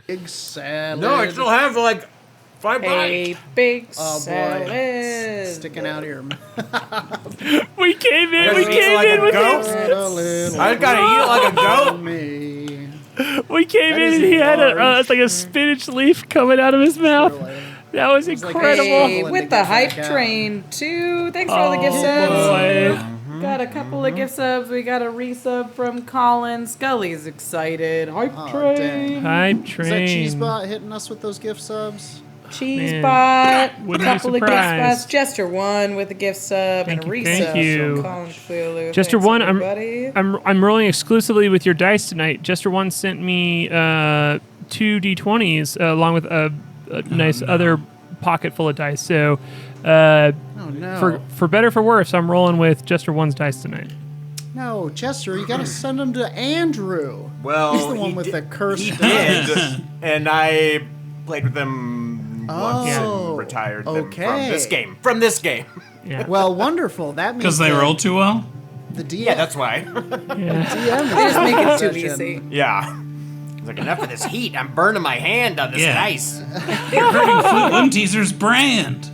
Big salad. No, I still have like 5 bites. A big Oh, salad. boy. Sticking out of your mouth. We came in Gotta eat like a with goat. this. I gotta eat like a goat. Me. We came in and he had it's like a spinach leaf coming out of his mouth. Really. That was was like incredible. Hey, Shoveling with to the get hype back out. train, too. Thanks for all the gift subs. boy. Got a couple of gift subs. We got a resub from Colin. Scully's excited. Hype Oh, train. dang. Hype Is that train. Cheesebot hitting us with those gift subs? Cheesebot. Man, A wouldn't be couple of gift surprised. spots. Jester 1 with a gift sub and a resub Thank you. from Colin Cthulhu. Jester Thanks, 1, everybody. I'm rolling exclusively with your dice tonight. Jester 1 sent me 2 D20s along with a nice other pocket full of dice. So Oh, no. for better or for worse, I'm rolling with Jester 1's dice tonight. No, Chester, you gotta send them to Andrew. Well, He's the one he with did- the cursed He dice. did, and I played with them once Oh, and retired them okay. From this game. Yeah. Well, wonderful. That means Because they that rolled too well? the DM. Yeah, that's why. Yeah. DM They just make it too possession. easy. Yeah. It's like, enough of this heat. I'm burning my hand on this Yeah. dice. You're hurting Flute Whimteaser's brand.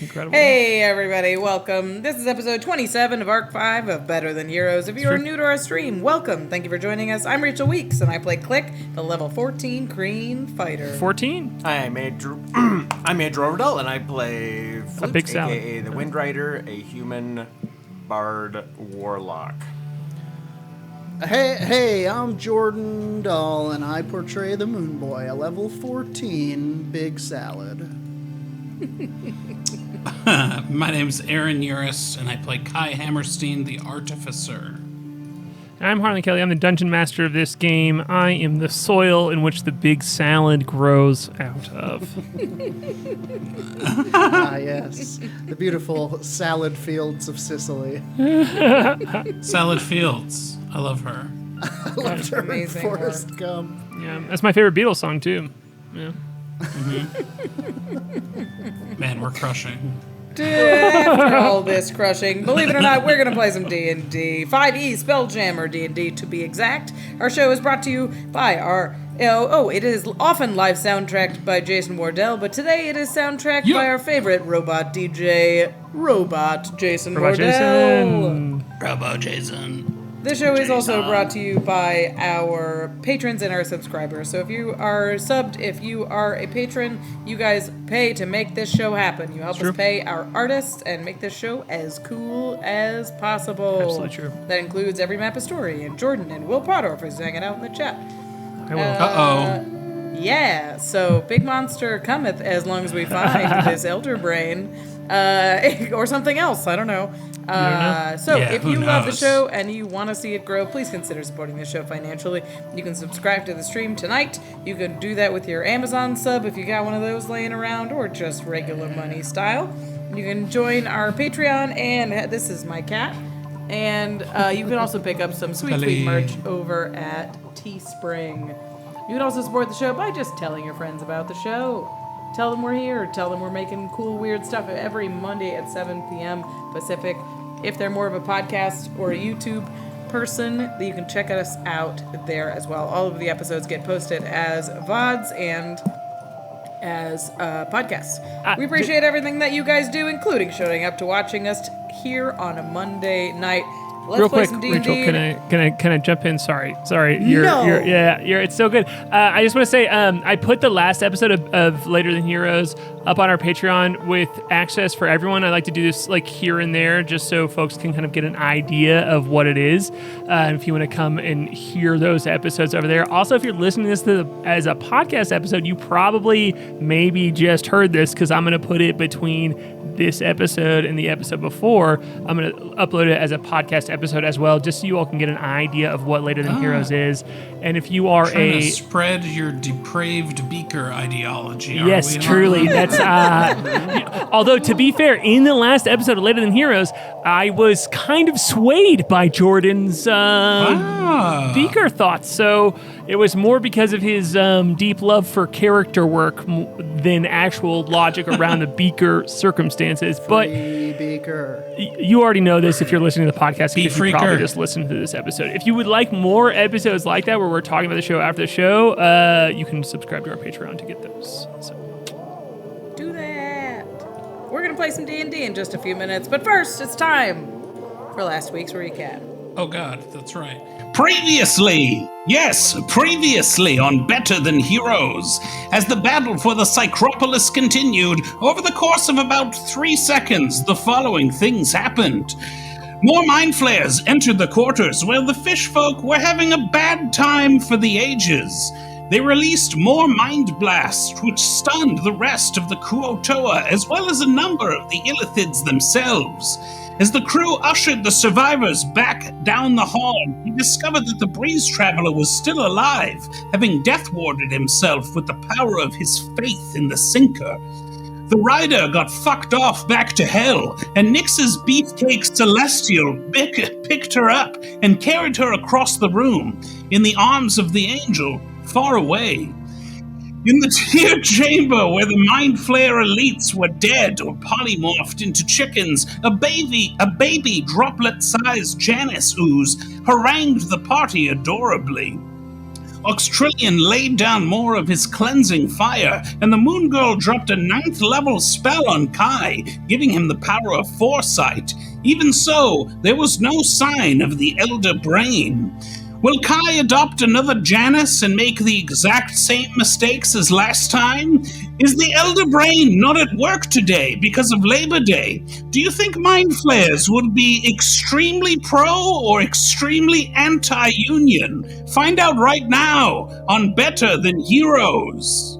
Incredible. Hey everybody, welcome. This is episode 27 of Arc 5 of Better Than Heroes. If you are new to our stream, welcome. Thank you for joining us. I'm Rachel Weeks, and I play Klik, the level 14 Kreen fighter. 14. I'm Andrew Ovredahl, and I play Flute, big salad. a.k.a. the Windrider, a human bard warlock. Hey, I'm Jordan Dahl, and I portray the Moonboy, a level 14 big salad. My name's Aaron Urist, and I play K.A.I. Hammerstein, the Artificer. I'm Harlan Kelly. I'm the dungeon master of this game. I am the soil in which the big salad grows out of. Ah, yes. The beautiful salad fields of Sicily. Salad Fields. I love her. I loved her in amazing Forrest Gump. Yeah, that's my favorite Beatles song too. Yeah. Man, we're crushing. After all this crushing, believe it or not, we're going to play some D&D. 5e Spelljammer D&D to be exact. Our show is brought to you by our... it is often live soundtracked by Jason Wardell, but today it is soundtracked by our favorite robot DJ, Robot Jason Robot Wardell. Jason. Bravo, Jason. This show is also Jason. brought to you by our patrons and our subscribers. So if you are subbed, if you are a patron, you guys pay to make this show happen. You help us pay our artists and make this show as cool as possible. Absolutely true. That includes every map a story, and Jordan and Will Potter is hanging out in the chat. I will. Uh-oh. Yeah, so Big Monster cometh as long as we find this Elder Brain. Or something else, I don't know. So Yeah, if who you love the knows? show and you want to see it grow, please consider supporting the show financially. You can subscribe to the stream tonight. You can do that with your Amazon sub if you got one of those laying around, or just regular money style. You can join our Patreon, and this is my cat. And you can also pick up some sweet merch over at Teespring. You can also support the show by just telling your friends about the show. Tell them we're here. Tell them we're making cool, weird stuff every Monday at 7 p.m. Pacific. If they're more of a podcast or a YouTube person, you can check us out there as well. All of the episodes get posted as VODs and as podcasts. We appreciate everything that you guys do, including showing up to watching us here on a Monday night. Let's Real play quick, some D&D. Rachel, can I jump in? Sorry. No. It's so good. I just want to say, I put the last episode of Later Than Heroes up on our Patreon with access for everyone. I like to do this like here and there, just so folks can kind of get an idea of what it is. And if you want to come and hear those episodes over there. Also, if you're listening to this as a podcast episode, you probably maybe just heard this because I'm going to put it between this episode and the episode before. I'm going to upload it as a podcast episode as well, just so you all can get an idea of what Later Than Heroes is. And if you are Trying to spread your depraved beaker ideology. yes, are we, truly, Harlan? But although, to be fair, in the last episode of Later Than Heroes, I was kind of swayed by Jordan's Beaker thoughts. So it was more because of his deep love for character work than actual logic around the Beaker circumstances. But Beaker. You already know this if you're listening to the podcast, because you probably Freaker. just listened to this episode. If you would like more episodes like that where we're talking about the show after the show, you can subscribe to our Patreon to get those. So. Do that. We're going to play some D&D in just a few minutes, but first, it's time for last week's recap. Oh God, that's right. Previously on Better Than Heroes, as the battle for the Psycropolis continued, over the course of about 3 seconds, the following things happened. More mind flayers entered the quarters where the fish folk were having a bad time for the ages. They released more mind blasts, which stunned the rest of the Kuotoa, as well as a number of the Illithids themselves. As the crew ushered the survivors back down the hall, he discovered that the Breeze Traveler was still alive, having death warded himself with the power of his faith in the Sinker. The rider got fucked off back to hell, and Nyx's beefcake Celestial picked her up and carried her across the room, in the arms of the angel, far away. In the tier chamber where the Mind Flayer elites were dead or polymorphed into chickens, a baby droplet-sized Janus ooze harangued the party adorably. Oxtrillion laid down more of his cleansing fire, and the Moon Girl dropped a 9th level spell on K.A.I, giving him the power of foresight. Even so, there was no sign of the Elder Brain. Will K.A.I adopt another Janus and make the exact same mistakes as last time? Is the Elder Brain not at work today because of Labor Day? Do you think Mind Flayers would be extremely pro or extremely anti-union? Find out right now on Better Than Heroes.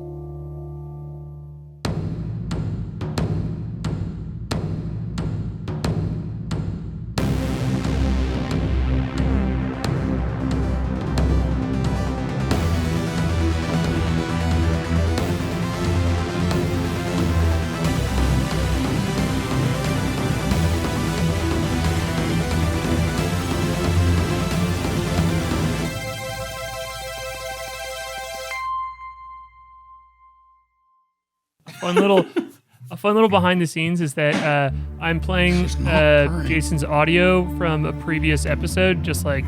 A fun little behind the scenes is that I'm playing Jason's audio from a previous episode, just like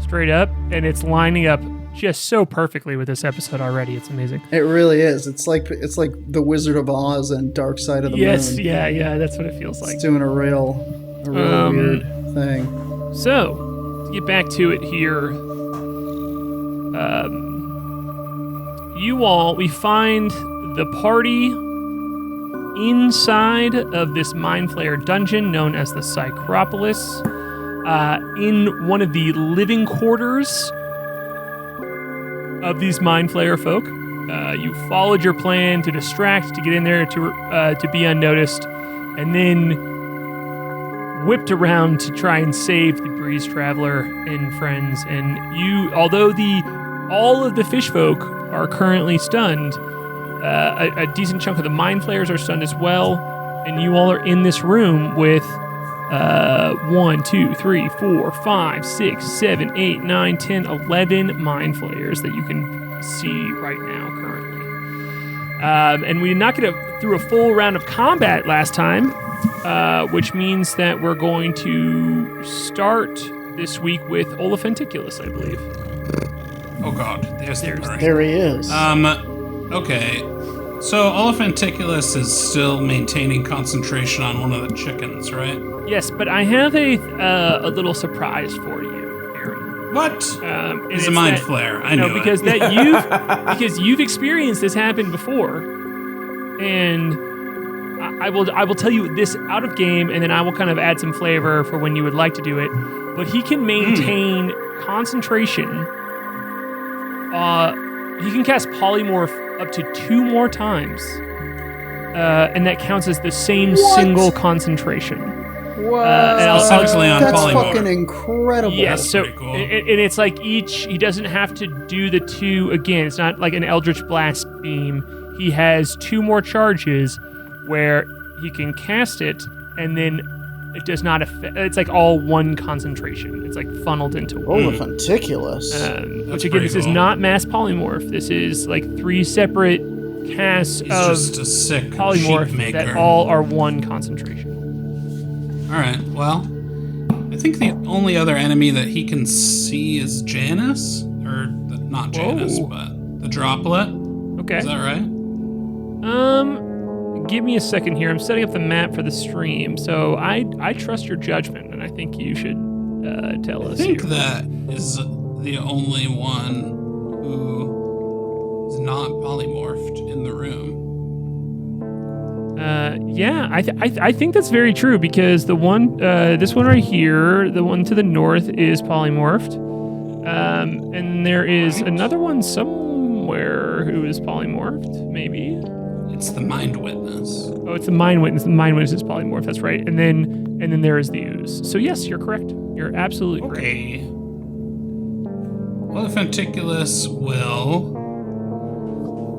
straight up, and it's lining up just so perfectly with this episode already. It's amazing. It really is. It's like the Wizard of Oz and Dark Side of the Moon. Yes, yeah, that's what it feels like. It's doing a real weird thing. So, to get back to it here, we find the party inside of this Mind Flayer dungeon known as the Psycropolis, in one of the living quarters of these Mind Flayer folk. You followed your plan to distract, to get in there, to be unnoticed, and then whipped around to try and save the Breeze Traveler and friends. And although all of the fish folk are currently stunned, a decent chunk of the Mind Flayers are stunned as well, and you all are in this room with 1, 2, 3, 4, 5, 6, 7, 8, 9, 10, 11 Mind Flayers that you can see right now currently. And we did not get through a full round of combat last time, which means that we're going to start this week with Olafenticulus, I believe. Oh God, there's the brain. There he is. Okay. So Olafenticulus is still maintaining concentration on one of the chickens, right? Yes, but I have a little surprise for you, Aaron. What? And He's a it's mind that- flayer. I No, know because because you've experienced this happen before, and I will tell you this out of game, and then I will kind of add some flavor for when you would like to do it. But he can maintain concentration. He can cast Polymorph up to 2 more times, and that counts as the same single concentration. Whoa. Specifically on That's Polymorph. fucking incredible. Yes, so pretty cool. and it's like he doesn't have to do the 2 again. It's not like an Eldritch Blast beam. he has 2 more charges where he can cast it, and then it does not affect. It's like all one concentration. It's like funneled into one. Olophanticulus. Which again, this is not mass polymorph. This is like 3 separate casts He's of just a sick polymorph sheep maker. that all are one concentration. All right. Well, I think the only other enemy that he can see is Janus, or not Janus, Whoa. but the droplet. Okay. Is that right? Give me a second here. I'm setting up the map for the stream, so I trust your judgment, and I think you should tell us. I think here. that is the only one who is not polymorphed in the room. Yeah, I think that's very true because the one, this one right here, the one to the north is polymorphed, and there is another one somewhere who is polymorphed, maybe. It's the Mind Witness. Oh, it's the Mind Witness. The Mind Witness is polymorphed. That's right. And then there is the Ooze. So yes, you're correct. You're absolutely correct. Okay. Olophanticulus will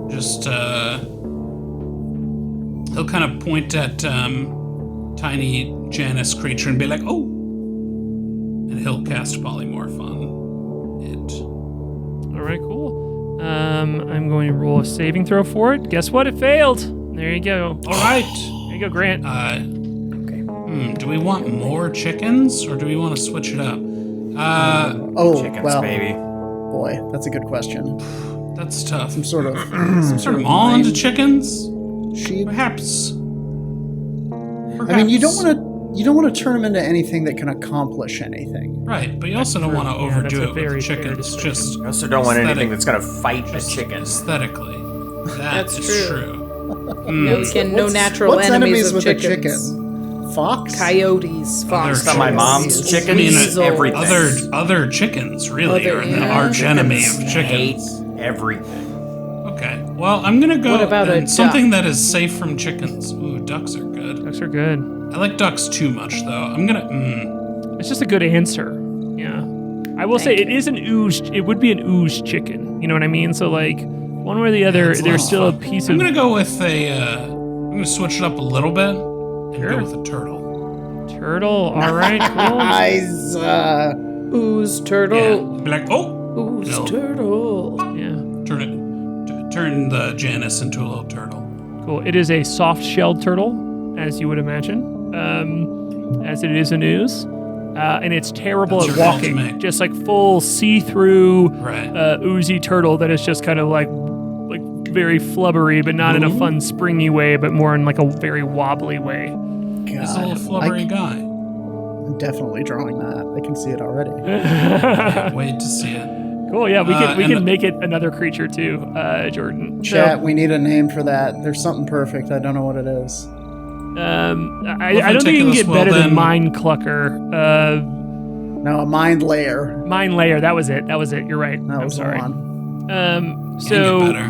just he'll kind of point at tiny Janus creature and be like, "Oh," and he'll cast polymorph on it. All right, cool. I'm going to roll a saving throw for it. Guess what? It failed. There you go. All right. There you go, Grant. Do we want more chickens or do we want to switch it up? Chickens, well, baby. boy, that's a good question. That's tough. Some sort of All into chickens? sheep. Perhaps. I mean, you don't want to turn them into anything that can accomplish anything. Right, but you also don't want to Yeah, that's overdo a it with very the fair chickens. description. Just I also don't want anything aesthetic- that's gonna fight the chickens. aesthetically. That's Is true. true. No, no natural What's enemies of with chickens. a chicken? Fox? Coyotes, fox. Other Not my mom's Chickens. chickens. I mean, Weasel. everything. other chickens really Other- are the yeah. arch enemy of Hate chickens. everything. Okay, well, I'm gonna go What about a and something duck? that is safe from chickens. Ooh, ducks are good. Ducks are good. I like ducks too much though. I'm gonna. It's just a good answer. Yeah. I will say it is an ooze. It would be an ooze chicken. You know what I mean? So like one way or the other, it's there's less still a fun. piece I'm of gonna go with a. I'm gonna switch it up a little bit and Sure. go with a turtle. turtle. All right, cool. Nice. Ooze Yeah, turtle. be like, oh, Ooze No. turtle. Yeah. turn the Janus into a little turtle. Cool. It is a soft-shelled turtle, as you would imagine, as it is an ooze. And it's terrible That's at your walking. ultimate. Just like full see-through, Right. oozy turtle that is just kind of like very flubbery, but not in a fun, springy way, but more in like a very wobbly way. He's a little flubbery guy. I'm definitely drawing that. I can see it already. Can't wait to see it. Cool. Yeah, we and- can make it another creature too, Jordan. Chat, we need a name for that. There's something perfect. I don't know what it is. I don't think you can get Well, better than then- Mind Clucker. No, a mind layer. Mind Layer. That was it. You're right. That I'm was sorry. the one. Can get So better.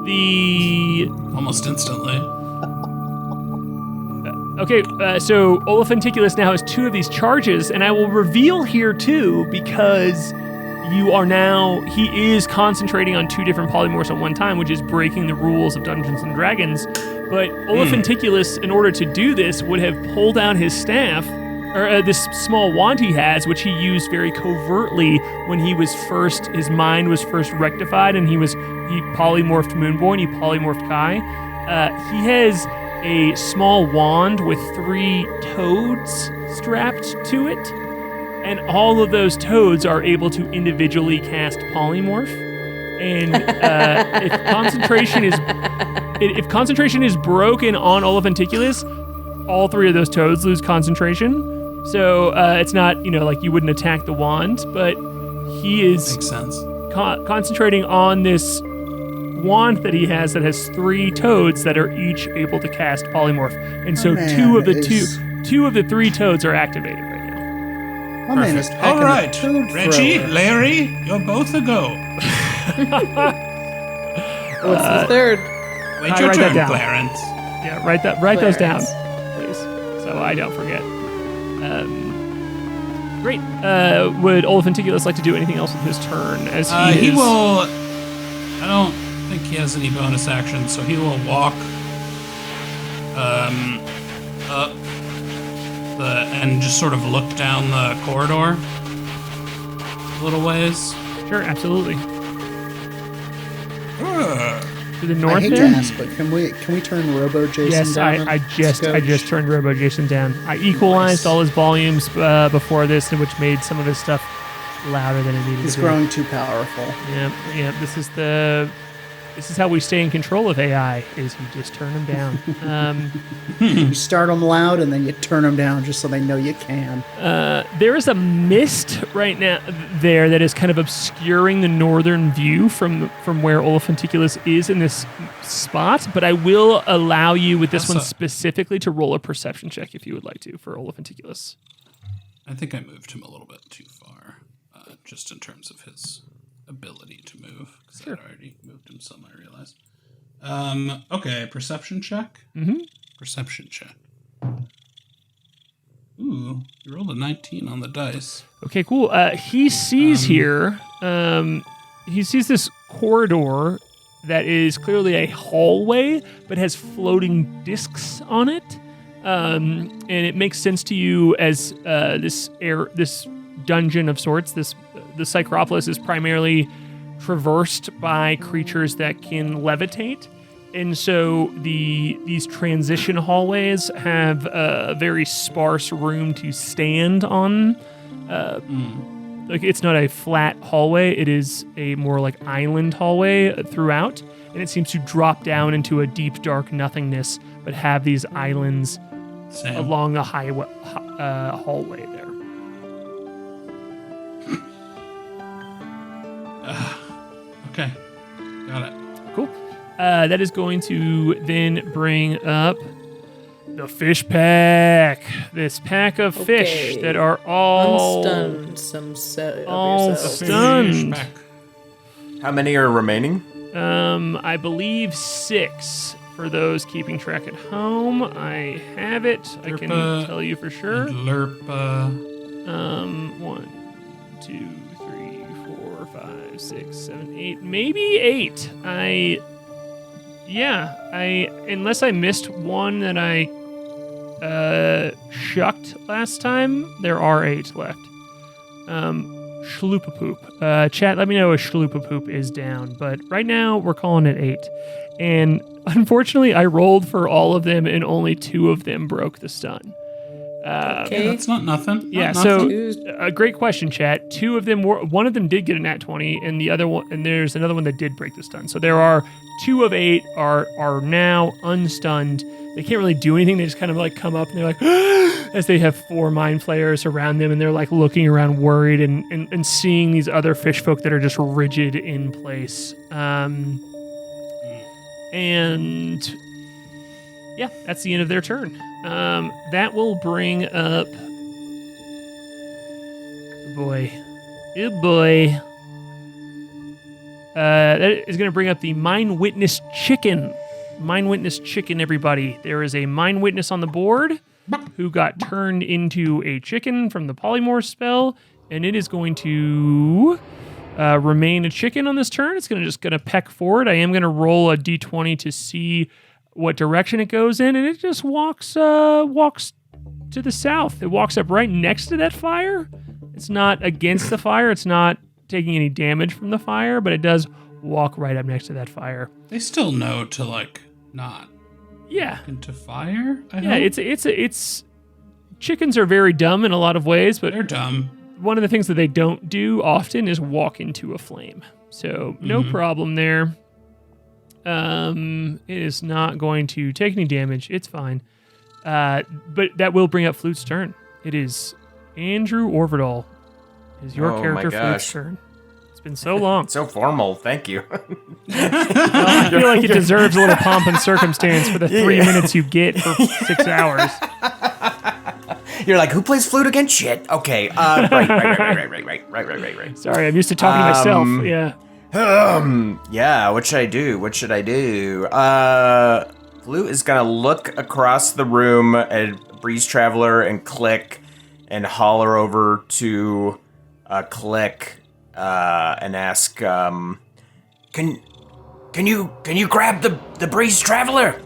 the Almost instantly. okay. So Olophanticulus now has 2 of these charges, and I will reveal here too because he is concentrating on 2 different polymorphs at one time, which is breaking the rules of Dungeons and Dragons. But Olophanticulus, in order to do this, would have pulled out his staff, or this small wand he has, which he used very covertly when his mind was first rectified, and he polymorphed Moonboy and he polymorphed K.A.I. He has a small wand with 3 toads strapped to it. And all of those toads are able to individually cast polymorph. And if concentration is broken on Olophanticulus, all 3 of those toads lose concentration. So it's not like you wouldn't attack the wand, but he is Makes sense. concentrating on this wand that he has that has 3 toads that are each able to cast polymorph. And so Man, 2 of the is- 2 of the 3 toads are activated right now. My man is Perfect. packing All right, a toad Reggie, thrower. Larry, you're both a go. What's the third? Wait I your write that turn, down. Clarence. Yeah, write those down, Clarence. please, so I don't forget. Great. Would Olophanticulus like to do anything else with his turn? As He is- will. I don't think he has any bonus actions, so he will walk up and just sort of look down the corridor a little ways. Sure, absolutely. To the north I hate to there? ask, but can we turn Robo Jason Yes, down? I just turned Robo Jason down. I equalized all his volumes before this, which made some of his stuff louder than it needed He's to be. growing too powerful. Yeah. This is how we stay in control of AI. Is you just turn them down. You start them loud and then you turn them down just so they know you can. There is a mist right now there that is kind of obscuring the northern view from where Olophanticulus is in this spot, but I will allow you with this one specifically to roll a perception check if you would like to for Olophanticulus. I think I moved him a little bit too far, just in terms of his ability to move, because I'd already moved him some, I realized. Okay, perception check? Mm-hmm. Perception check. Ooh, you rolled a 19 on the dice. Okay, cool. He sees here, he sees this corridor that is clearly a hallway, but has floating discs on it. And it makes sense to you as this dungeon of sorts. The Psycropolis is primarily traversed by creatures that can levitate. And so these transition hallways have a very sparse room to stand on. Like it's not a flat hallway. It is a more like island hallway throughout. And it seems to drop down into a deep, dark nothingness, but have these islands along the hallway there. Okay, got it. Cool. That is going to then bring up the fish pack. This pack of fish that are all unstunned some of all yourselves. stunned. How many are remaining? I believe 6 for those keeping track at home. I have it. I can tell you for sure. Lerpa. 1, 2, 3, 4, 5, 6, 7, 8, maybe 8. Unless I missed one that I shucked last time, there are 8 left. Shloop-a-poop. Chat, let me know if Shloop-a-poop is down, but right now we're calling it 8. And unfortunately, I rolled for all of them, and only 2 of them broke the stun. Okay, that's not nothing. Yeah, so a great question, chat. 2 of them one of them did get a nat 20, and the other one, and there's another one that did break the stun. So there are 2 of 8 are now unstunned. They can't really do anything. They just kind of like come up and they're like, as they have 4 mind flayers around them, and they're like looking around worried and seeing these other fish folk that are just rigid in place. And yeah, that's the end of their turn. That will bring up. Oh boy. That is going to bring up the Mind Witness Chicken. Mind Witness Chicken, everybody. There is a Mind Witness on the board who got turned into a chicken from the Polymorph spell, and it is going to remain a chicken on this turn. It's just going to peck forward. I am going to roll a d20 to see what direction it goes in, and it just walks to the south. It walks up right next to that fire. It's not against the fire. It's not taking any damage from the fire, but it does walk right up next to that fire. They still know to like not walk into fire. I hope. It's chickens are very dumb in a lot of ways, but They're dumb. One of the things that they don't do often is walk into a flame. So no problem there. It is not going to take any damage. It's fine. But that will bring up Flute's turn. It is Andrew Ovredahl. Is your character Flute's turn? It's been so long. So formal. Thank you. I feel like it deserves a little pomp and circumstance for the 3 minutes you get for 6 hours. You're like, who plays flute again? Shit. Okay. Right. Sorry, I'm used to talking to myself. Yeah. Yeah, what should I do? Flute is gonna look across the room at Breeze Traveler and Klik and holler over to Klik and ask, can can you grab the breeze traveler?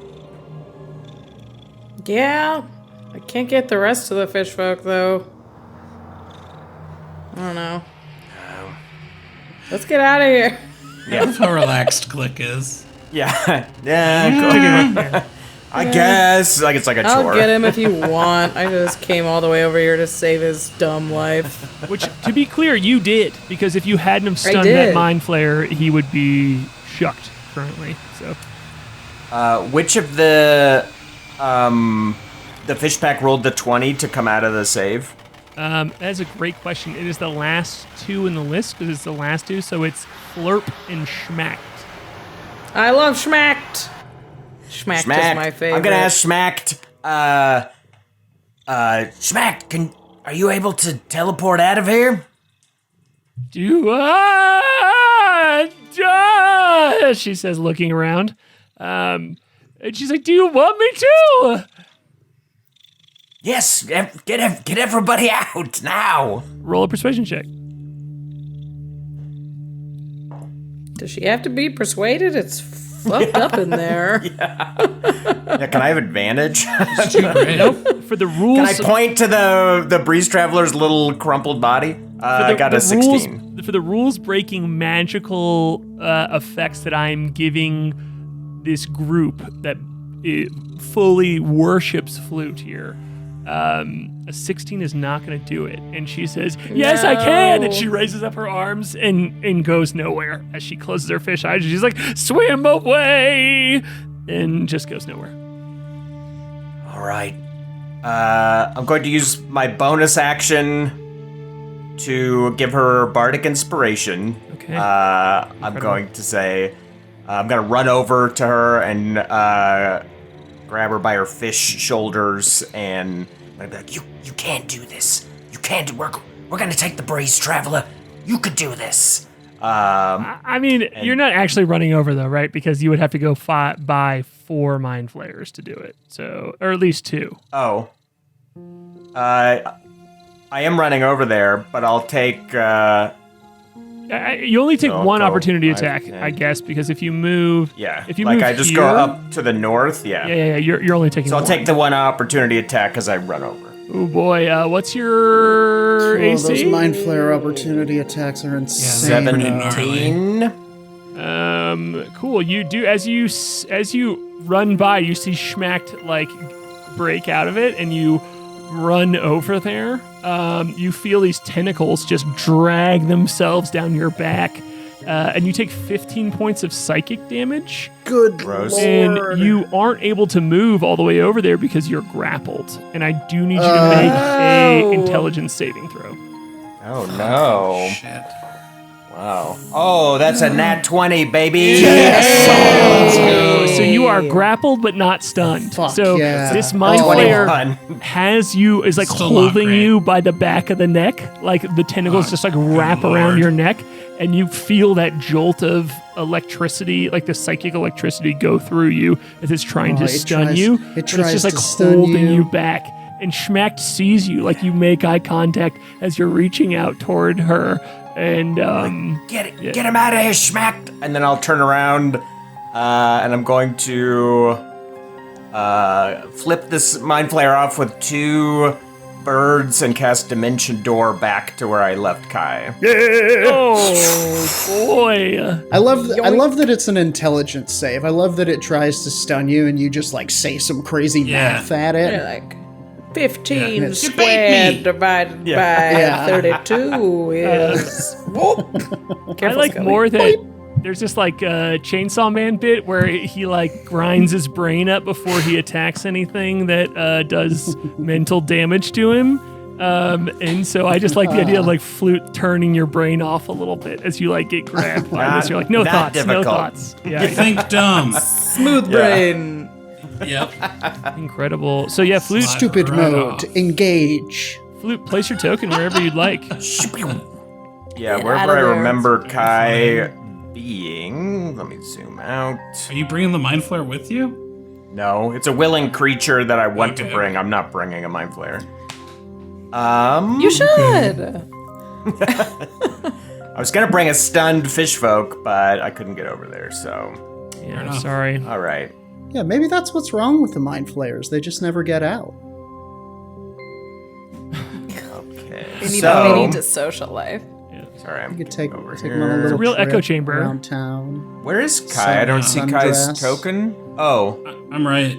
Yeah. I can't get the rest of the fish folk, though. I don't know. Let's get out of here. That's how relaxed Klik is. Yeah. Yeah. I guess. Like it's like a chore. I'll get him if you want. I just came all the way over here to save his dumb life. Which, to be clear, you did, because if you hadn't have stunned that did. Mind Flayer, he would be shucked currently. So, Which of the fish pack rolled the 20 to come out of the save? that's a great question. It is the last two in the list, because it's the last two, so it's Flurp and Schmacked. I love Schmacked. Schmacked is my favorite. I'm gonna ask Schmacked. Schmacked, are you able to teleport out of here? She says, looking around. And she's like, do you want me to? Yes, get everybody out now. Roll a persuasion check. Does she have to be persuaded? It's fucked up in there. Yeah, can I have advantage? Nope. For the rules. Can I point to the breeze traveler's little crumpled body? I got a 16. For the rules breaking magical effects that I'm giving this group that fully worships Flute here, a 16 is not going to do it. And she says, yes, I can. And she raises up her arms and goes nowhere as she closes her fish eyes. She's like, swim away, and just goes nowhere. All right. I'm going to use my bonus action to give her bardic inspiration. Okay. I'm going to say, I'm going to run over to her and grab her by her fish shoulders, and I'm gonna be like, you can't do this. You can't. We're going to take the breeze traveler. You could do this. I mean, you're not actually running over, though, right? Because you would have to go buy 4 Mind Flayers to do it. So, or at least 2. Oh. I am running over there, but I'll take... you only take So one go opportunity 5, attack, 10. I guess, because if you move... Yeah, If you like move I just here, go up to the north, yeah. Yeah, you're only taking So I'll one. take the one opportunity attack as I run over. Oh, boy. What's your Oh, AC? those Mind Flayer opportunity attacks are insane. pretty gnarly. 17. Cool. You do, as you run by, you see Schmacked, like, break out of it, and you run over there. You feel these tentacles just drag themselves down your back, and you take 15 points of psychic damage. Good Gross. lord. And you aren't able to move all the way over there because you're grappled. And I do need you to make a intelligence saving throw. Oh, no. Shit. Wow. Oh, that's a nat 20, baby. Let's go. So you are grappled but not stunned. Fuck so yeah. this Mind Oh. Flayer 21. is like Still not holding great. you by the back of the neck. Like the tentacles just like wrap good around lord. your neck. And you feel that jolt of electricity, like the psychic electricity, go through you as it's trying to it stun tries- you. it But it's tries just like to stun holding you. you back. And Schmacked sees you, like you make eye contact as you're reaching out toward her. And Get him out of here, Schmacked. And then I'll turn around, and I'm going to flip this Mind Flayer off with 2 birds and cast Dimension Door back to where I left Kai. oh boy. I love that it's an intelligence save. I love that it tries to stun you and you just like say some crazy math at it. You're like 15 Yeah, it's- You bait squared me. divided by Yeah. 32 is. I Careful, like Scully. more that there's this like Chainsaw Man bit where he like grinds his brain up before he attacks anything that does mental damage to him. And so I just like the idea of like Flute turning your brain off a little bit as you like get grabbed by this. You're like, no Not thoughts, no difficult. thoughts. You Yeah, think dumb. Smooth brain. Yep. incredible. So yeah, Flute, Stupid Right mode. off. Engage. Flute, place your token wherever you'd like. Yeah, Get wherever out I of there. remember Kai being. Let me zoom out. Are you bringing the Mind Flayer with you? No, it's a willing creature that I want to Okay. bring. I'm not bringing a Mind Flayer. You should. I was gonna bring a stunned fish folk, but I couldn't get over there, so Yeah, enough. sorry. All right. Yeah, maybe that's what's wrong with the mind flayers. They just never get out. Okay. They need, So, they need a social life. sorry, I'm You could take over them here. on a little real echo trip chamber. around town. Where is Kai? I don't see Kai's Sundress. token. Oh. I'm right.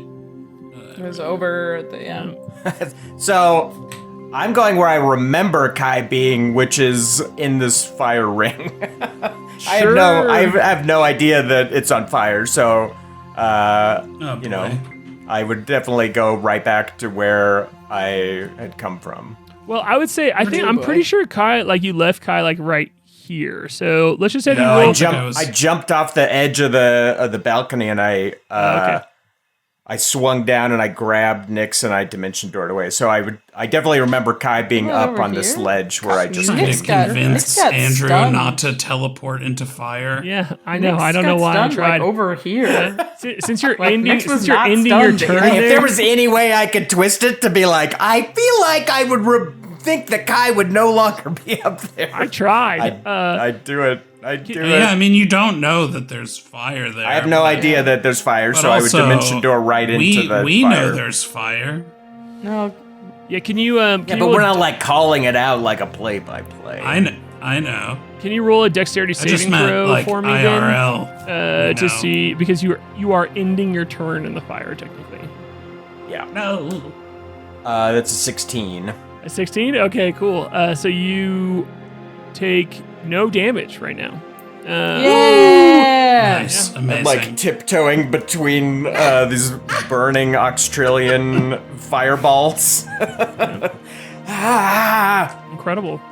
It was over the So, I'm going where I remember Kai being, which is in this fire ring. I have no idea that it's on fire. So, Oh, you know, boy. I would definitely go right back to where I had come from. Well, I would say I'm pretty sure Kai, like you left Kai like right here. So let's just have No, you I roll. jumped off the edge of the balcony and Okay. I swung down and I grabbed Nyx and I dimension doored away. So I definitely remember Kai being up over on this here? ledge where I just Trying Nyx to got- convince Nyx got Andrew stunned. not to teleport into fire. Yeah, I know. I don't know why I tried. over here. Since you're Like, ending, Nyx was since you're not ending your stunned. turn Hey, if there, there was any way I could twist it to be like, I feel like I would think that Kai would no longer be up there. I tried. I'd do it. I'd do it. Yeah, I mean, you don't know that there's fire there. I have no idea that there's fire, But so I would also, dimension door right into the we fire. know there's fire. No, yeah, can you? Yeah, Can but you we're roll, not like calling it out like a play-by-play. I know. Can you roll a dexterity I just saving meant throw like for me, IRL. Ben? To No. see because you are ending your turn in the fire technically. Yeah. No. That's a 16. A 16? Okay, cool. So you take no damage right now. yeah. Nice. I'm Amazing. like tiptoeing between these burning Australian fireballs.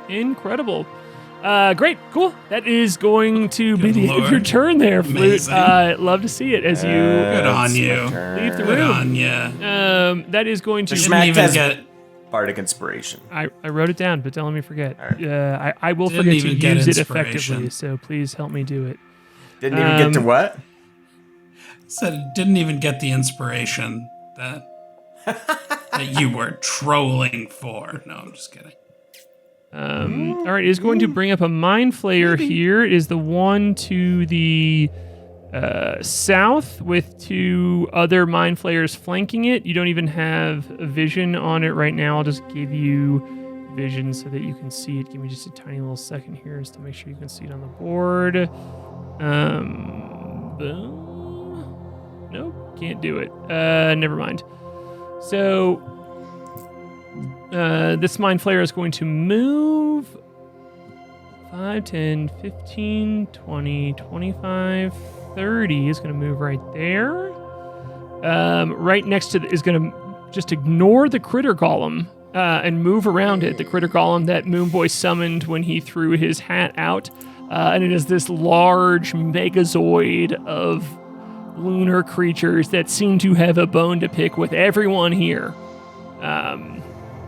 Incredible. Great, cool. That is going to be the end of your Lord. turn there, Flute. Amazing. Love to see it as you Good on That's you. my turn. leave the Good room. on ya. That is going to. The Didn't Schmack even has get Bardic Inspiration. I wrote it down, but don't let me forget. Alright. I will Didn't forget to even get use it inspiration. effectively, so please help me do it. Didn't even get to Um, what? said it didn't even get the inspiration that that you were trolling for. No, I'm just kidding. All right, it is going to bring up a Mind Flayer here. It is the one to the south with two other Mind Flayers flanking it. You don't even have a vision on it right now. I'll just give you vision so that you can see it. Give me just a tiny little second here just to make sure you can see it on the board. Boom. Nope, can't do it. Never mind. So this Mind Flayer is going to move 5, 10, 15, 20, 25, 30 is going to move right there. Right next to is going to just ignore the critter golem and move around it. The critter golem that Moonboy summoned when he threw his hat out. And it is this large megazoid of lunar creatures that seem to have a bone to pick with everyone here.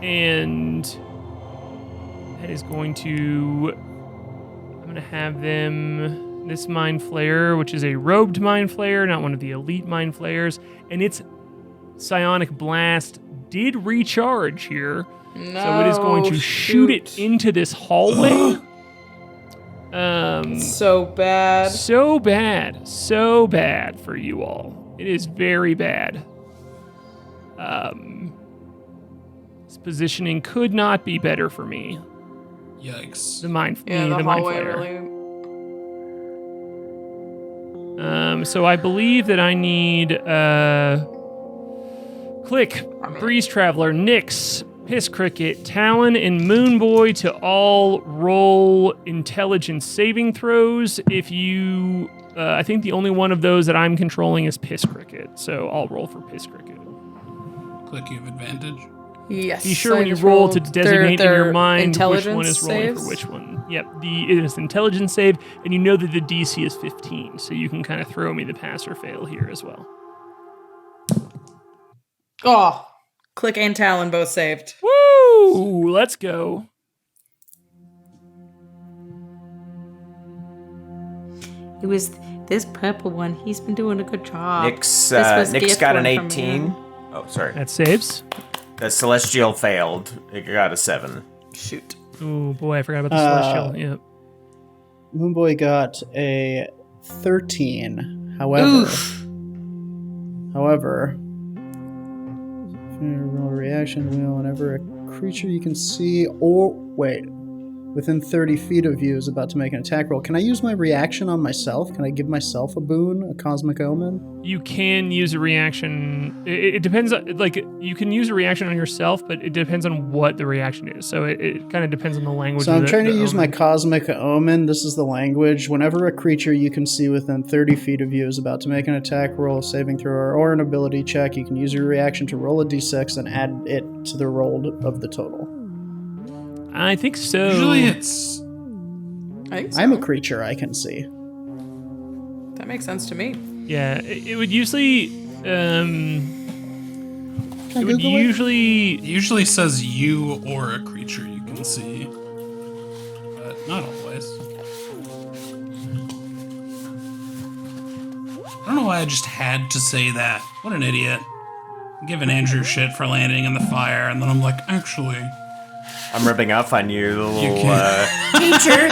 And that is going to... I'm going to have them... This Mind Flayer, which is a robed Mind Flayer, not one of the elite Mind Flayers, and its Psionic Blast did recharge here. So it is going to shoot it into this hallway. So bad. So bad for you all. It is very bad. This positioning could not be better for me. Yikes. The Mind Yeah, me, the the Mind hallway Flayer. really. So I believe that I need Klik, Breeze Traveler, Nyx, Piss Cricket, Talon, and Moonboy to all roll intelligence saving throws. If you, I think the only one of those that I'm controlling is Piss Cricket, so I'll roll for Piss Cricket. Click, you have advantage. Yes. Be sure I when you just roll to rolled designate in their your mind which one intelligence is rolling saves. for which one. Yep, it is intelligence save, and you know that the DC is 15, so you can kind of throw me the pass or fail here as well. Oh, Klik and Talon both saved. Woo! Let's go. It was this purple one. He's been doing a good job. Nyx, This was Nyx gift got an one from 18. him. Oh, sorry. That saves. The Celestial failed. It got a 7. Shoot. Oh boy, I forgot about the celestial. Yep. Moonboy got a 13. However, roll a reaction wheel whenever a creature you can see within 30 feet of you is about to make an attack roll. Can I use my reaction on myself? Can I give myself a boon, a cosmic omen? You can use a reaction. It depends. You can use a reaction on yourself, but it depends on what the reaction is. So it kind of depends on the language. So I'm trying to use my cosmic omen. This is the language. Whenever a creature you can see within 30 feet of you is about to make an attack roll, saving throw, or an ability check, you can use your reaction to roll a d6 and add it to the roll of the total. I think so. Usually it's... I think so. I'm a creature I can see. That makes sense to me. Yeah, it would usually. Can I It would Google it? usually. It usually says you or a creature you can see. But not always. I don't know why I just had to say that. What an idiot. I'm giving Andrew shit for landing in the fire, and then I'm like, actually... I'm ripping off on you, the little. Teacher.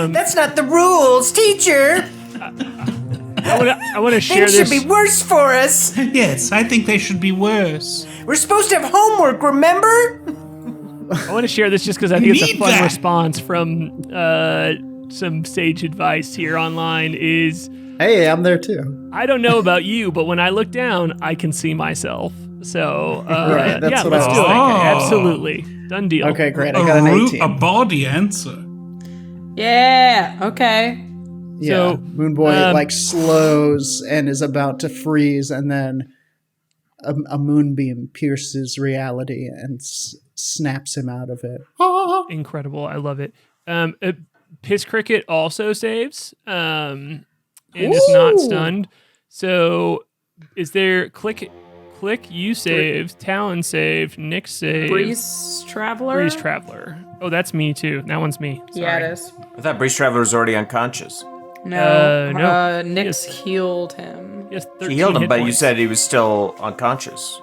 That's not the rules, teacher. I want to share Things should this. be worse for us. Yes, I think they should be worse. We're supposed to have homework, remember? I want to share this just because I think it's a Need fun that. response from some sage advice here online. Is Hey, I'm there too. I don't know about you, but when I look down, I can see myself. So Right, that's yeah, what let's I was do it. thinking. Absolutely, done deal. Okay, great. I got an 18. A body answer. Yeah. Okay. Yeah, So, Moonboy slows and is about to freeze, and then a moonbeam pierces reality and snaps him out of it. Incredible, I love it. Piss Cricket also saves and is not stunned. So is there Klik? You saved. Talon saved. Nick saved. Breeze Traveler. Breeze Traveler. Oh, that's me too. That one's me. Sorry. Yeah, it is. I thought Breeze Traveler was already unconscious. No. No. Nyx healed him. Yes, He 13 healed him, hit but you points. said he was still unconscious.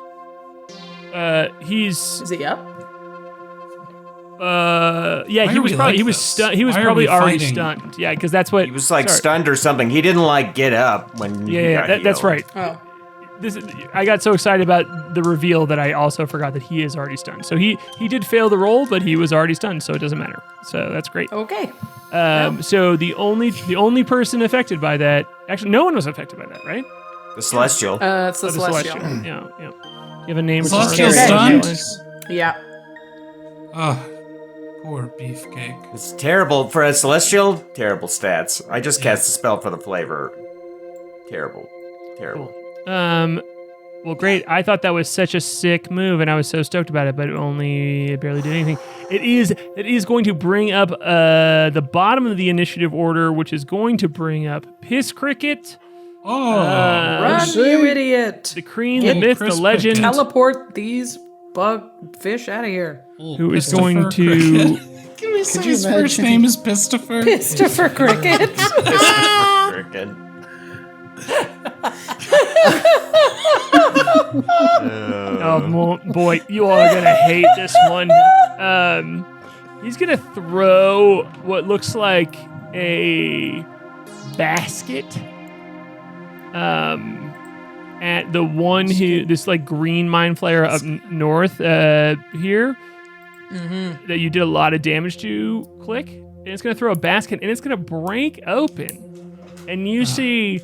He's Is he up? yeah, Why he are was we probably like he was this? stunned. He was Why are probably we already fighting? stunned. Yeah, because that's what He was like sorry. stunned or something. He didn't like get up when he Yeah, got that's healed. right. Oh. I got so excited about the reveal that I also forgot that he is already stunned. So he did fail the roll, but he was already stunned, so it doesn't matter. So that's great. Okay. So the only person affected by that, actually, no one was affected by that, right? The Celestial. It's the Oh, the Celestial. Yeah. You have a name. Celestial for it? stunned? Yeah. Oh, poor beefcake. It's terrible for a Celestial. Terrible stats. I just cast a spell for the flavor. Terrible. Well, great. I thought that was such a sick move, and I was so stoked about it, but it barely did anything. It is going to bring up the bottom of the initiative order, which is going to bring up Piss Cricket, Run, you idiot. the Kreen, the myth, the Chris legend, Cricket. Teleport these bug fish out of here. who is going to. Can we say you his first imagine? name is Pistifer? Christopher Cricket. Frickin'. Oh boy, you all are gonna hate this one. He's gonna throw what looks like a basket at the one who this like green mind flayer up north here that you did a lot of damage to. Klik, and it's gonna throw a basket and it's gonna break open, and you see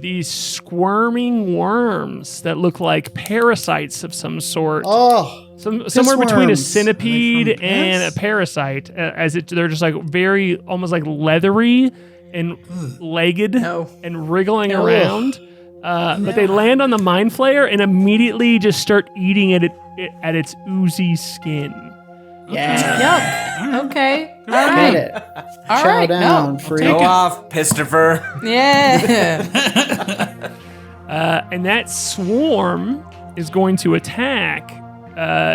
these squirming worms that look like parasites of some sort. Oh, Somewhere between a worms. centipede and a parasite, they're just like very, almost like leathery and legged No. and wriggling around. But they land on the mind flayer and immediately just start eating at its oozy skin. yeah. Yuck. Okay. All Get right. it. All Chow right. down, No. freak. Go off, Pistifer. Yeah. And that swarm is going to attack,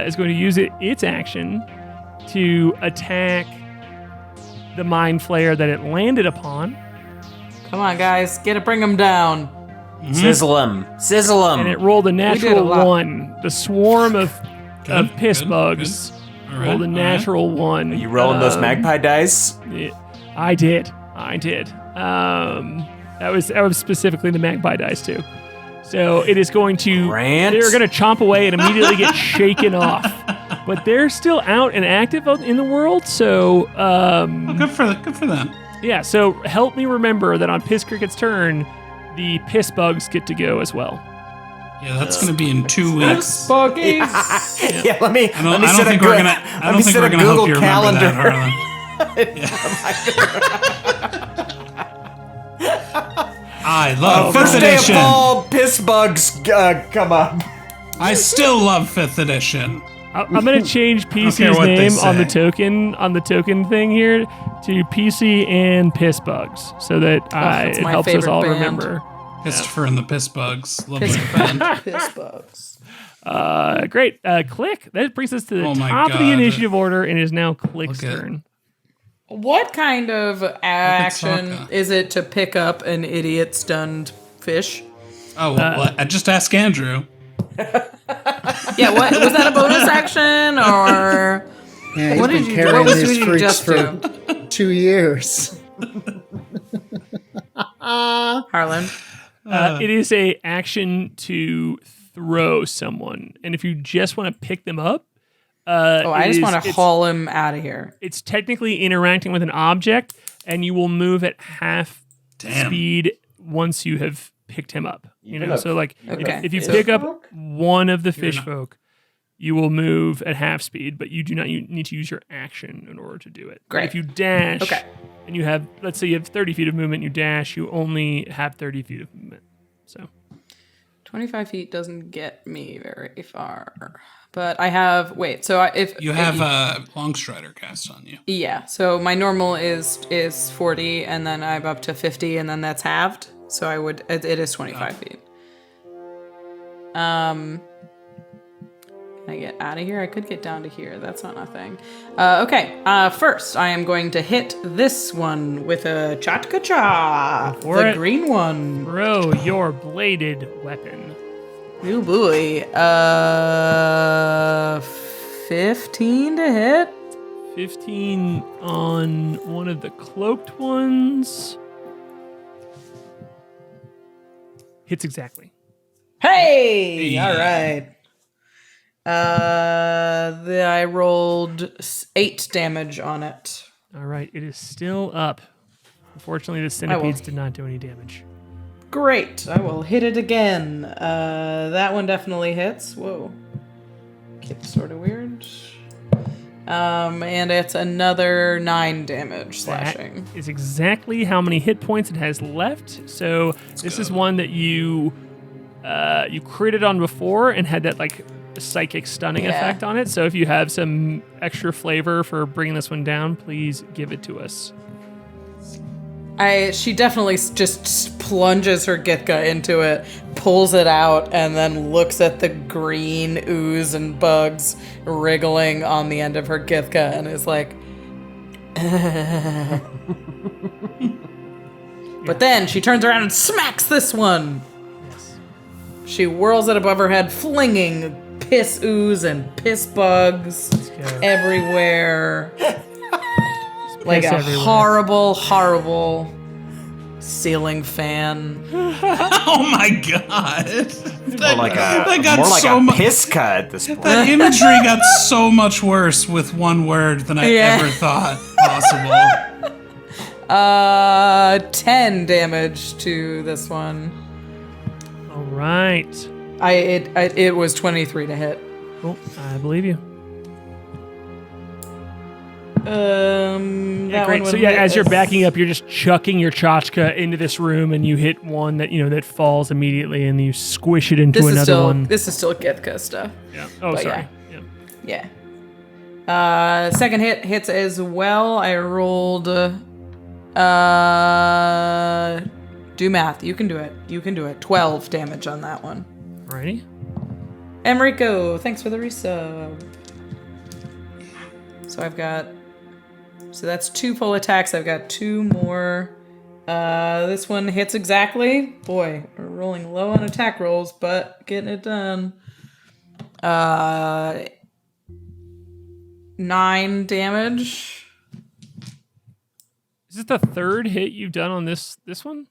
is going to use its action to attack the mind flayer that it landed upon. Come on, guys. Bring them down. Sizzle him. Sizzle And it him. rolled a did a natural lot. 1. The swarm of piss good, bugs good. All right, rolled a all right. natural 1. You rolling those magpie dice? Yeah. I did. That was specifically the magpie dice too. So it is going to. Grant? They're going to chomp away and immediately get shaken off. But they're still out and active out in the world. So. Good for them. Yeah. So help me remember that on Piss Cricket's turn, the piss bugs get to go as well. Yeah, that's going to be in 2 weeks. Buggies. Yeah, let me I don't set a think we're gonna help you remember that, Harlan. I love First 5th day of edition. fall, piss bugs come up. I still love 5th edition. I'm going to change care PC's what they name on the say. token thing here to PC and Piss Bugs, so that that's it my helps us favorite all band. remember. Christopher and the Piss Bugs. Lovely Piss band. Piss bugs. Great. Click. That brings us to the Oh my top of the God. initiative order, and it is now Click's Look at- turn. What kind of action Sokka. is it to pick up an idiot stunned fish? Oh, well, I just ask Andrew. Yeah, what was that a bonus action or Yeah, he's what been did you carrying what was these you freaks just for do? 2 years. Harlan? It is a action to throw someone, and if you just want to pick them up, I just want to haul him out of here. It's technically interacting with an object, and you will move at half Damn. speed once you have picked him up. So like Okay. if you So- pick up one of the fish folk, you will move at half speed, but you do not need to use your action in order to do it. Great. If you dash, Okay. and you have, let's say you have 30 feet of movement, you dash, you only have 30 feet of movement. So 25 feet doesn't get me very far. But I have if You have Longstrider cast on you. yeah, so my normal is 40 and then I'm up to 50 and then that's halved. So it is 25 feet. Can I get out of here? I could get down to here. That's not a thing. Okay. First, I am going to hit this one with a Chatka-Cha. for The it. green one. throw your bladed weapon. Oh boy. 15 to hit. 15 on one of the cloaked ones. Hits exactly. Hey! All right. I rolled 8 damage on it. All right, it is still up. Unfortunately, the centipedes did not do any damage. Great. I will hit it again. That one definitely hits. Whoa. It's sort of weird. And it's another 9 damage slashing. That is exactly how many hit points it has left. So this is one that you critted on before and had that like psychic stunning effect on it. So if you have some extra flavor for bringing this one down, please give it to us. She definitely just plunges her Githka into it, pulls it out, and then looks at the green ooze and bugs wriggling on the end of her Githka and is like, But then she turns around and smacks this one. She whirls it above her head, flinging piss ooze and piss bugs everywhere. Like a everywhere. horrible, horrible ceiling fan. Oh my god! More like that got more like so a mu- piss cut at this point. That imagery got so much worse with one word than I ever thought possible. 10 damage to this one. All right. It was 23 to hit. Cool. I believe you. That Great. one So would hit as you're as- backing up, you're just chucking your tchotchka into this room, and you hit one that that falls immediately, and you squish it into another one. This is still Githka stuff. Yeah. Oh, but sorry. Yeah. Second hit hits as well. I rolled. Do math. You can do it. 12 damage on that one. Alrighty. Emrico, thanks for the resub. So that's 2 full attacks. I've got 2 more. This one hits exactly. Boy, we're rolling low on attack rolls, but getting it done. 9 damage. Is it the third hit you've done on this one?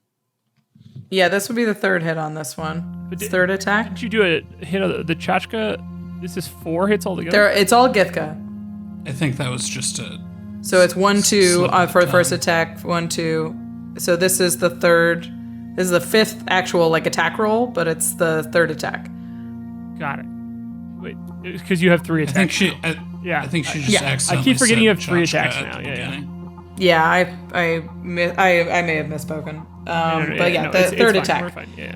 Yeah, this would be the third hit on this one. But Third attack. Did you do a hit of the Chachka? This is 4 hits altogether? It's all Githka. I think that was just a. So it's 1, 2 Slip for the of first tongue. attack. 1, 2. So this is the third. This is the 5th actual attack roll, but it's the third attack. Got it. Wait, because you have 3 attacks. I think she. Yeah. I think she just Yeah. accidentally. I keep forgetting you have said 3 Chachka attacks at now. the Yeah. beginning. Yeah, I may have misspoken. But yeah, the it's third fine. attack. We're fine. Yeah.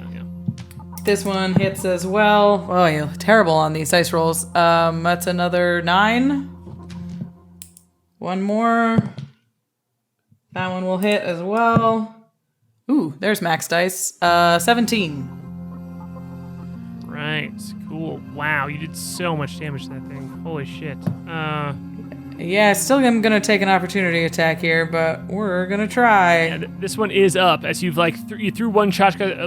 This one hits as well. Oh, you're terrible on these dice rolls. That's another 9. One more. That one will hit as well. Ooh, there's max dice. 17. Right. Cool. Wow, you did so much damage to that thing. Holy shit. Yeah, still am gonna take an opportunity attack here, but we're gonna try. Yeah, this one is up as you've you threw one Chachka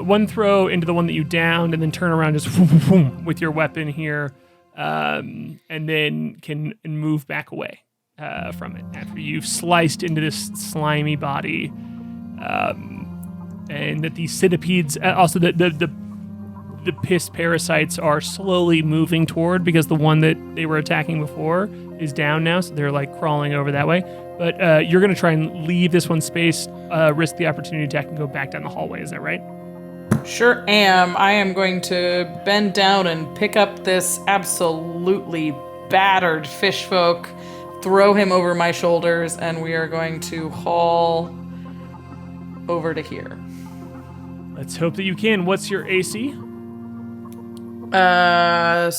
one throw into the one that you downed, and then turn around just with your weapon here, and then can move back away from it after you've sliced into this slimy body, and that these centipedes, also the piss parasites are slowly moving toward, because the one that they were attacking before is down now, so they're crawling over that way. But you're going to try and leave this one space, risk the opportunity attack, and go back down the hallway. Is that right? Sure am. I am going to bend down and pick up this absolutely battered fish folk, throw him over my shoulders, and we are going to haul over to here. Let's hope that you can. What's your AC? It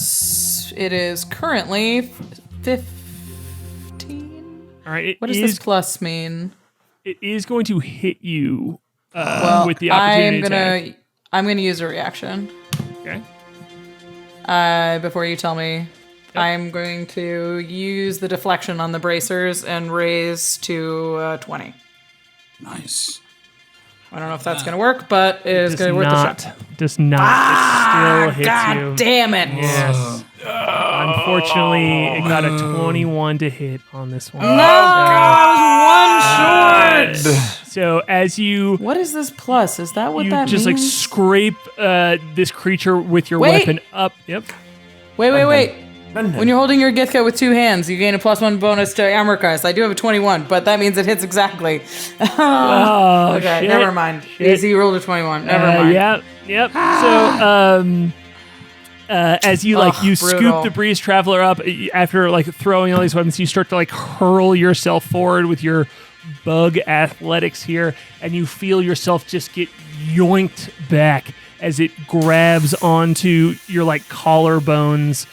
is currently 15. All right. What does this plus mean? It is going to hit you with the opportunity attack. I'm gonna use a reaction. Okay. Before you tell me, I'm going to use the deflection on the bracers and raise to 20. Nice. I don't know if that's going to work, but it is going to work the shot. Does not. It still hits God you. damn it! Yes. Unfortunately, it got a 21 to hit on this one. No, I was one short. So as you What is this plus? Is that what you that just means? scrape this creature with your Wait. weapon up. Yep. Wait. When you're holding your Githka with 2 hands, you gain a +1 bonus to armor class. I do have a 21, but that means it hits exactly. Oh, Okay, shit. never mind. Easy, you rolled a 21. Never mind. Yep. So as you you scoop brutal. the breeze traveler up after throwing all these weapons, you start to hurl yourself forward with your bug athletics here, and you feel yourself just get yoinked back as it grabs onto your collarbones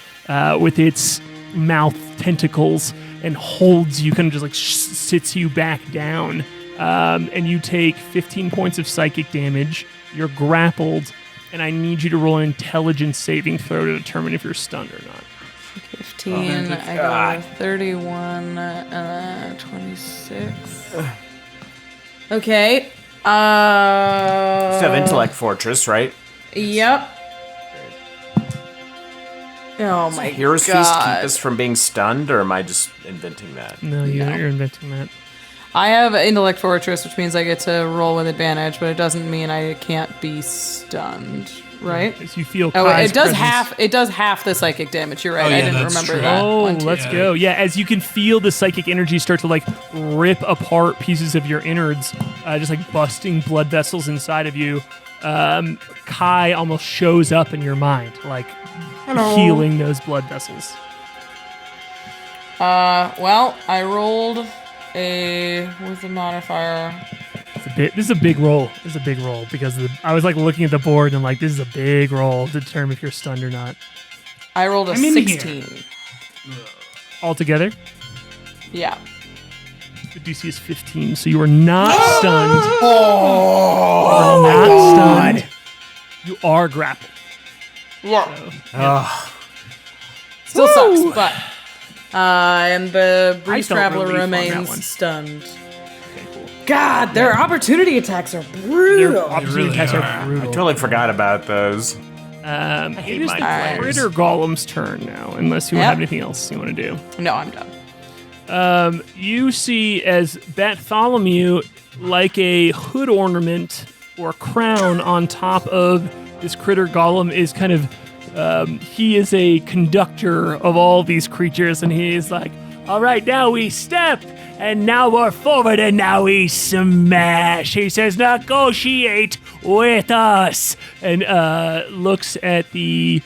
with its mouth tentacles and holds you, kind of just sits you back down, and you take 15 points of psychic damage. You're grappled, and I need you to roll an intelligence saving throw to determine if you're stunned or not. 15, I got 31, 26. Okay. You have Intellect Fortress, right? Yep. Oh my Hero's Feast god. keep us from being stunned, or am I just inventing that? No, you're inventing that. I have Intellect Fortress, which means I get to roll with advantage, but it doesn't mean I can't be stunned, right? As you feel Oh, K.A.I.'s it does presence. half the psychic damage. You're right. Oh, I yeah, didn't that's remember true. that. Oh, one, too. let's go. Yeah, as you can feel the psychic energy start to rip apart pieces of your innards, just busting blood vessels inside of you. Kai almost shows up in your mind, healing those blood vessels. Well, I rolled what's the modifier? This is a big roll. This is a big roll because I was looking at the board and this is a big roll to determine if you're stunned or not. I rolled a I'm in 16. here. Altogether, Yeah. the DC is 15, so you are not stunned. You are not stunned. You are grappled. Yeah. Still sucks, but and the Breeze felt Traveler relief on that remains one. stunned. Okay, cool. God, their opportunity attacks are Their brutal. opportunity really attacks are are. brutal. I totally forgot about those. It is my the players. Critter Golem's turn now, unless you Yep. have anything else you want to do. No, I'm done. You see as Bartholomew, like a hood ornament or crown on top of this critter golem, is kind of, he is a conductor of all these creatures, and he is like, all right, now we step, and now we're forward, and now we smash. He says, negotiate with us, and looks at the,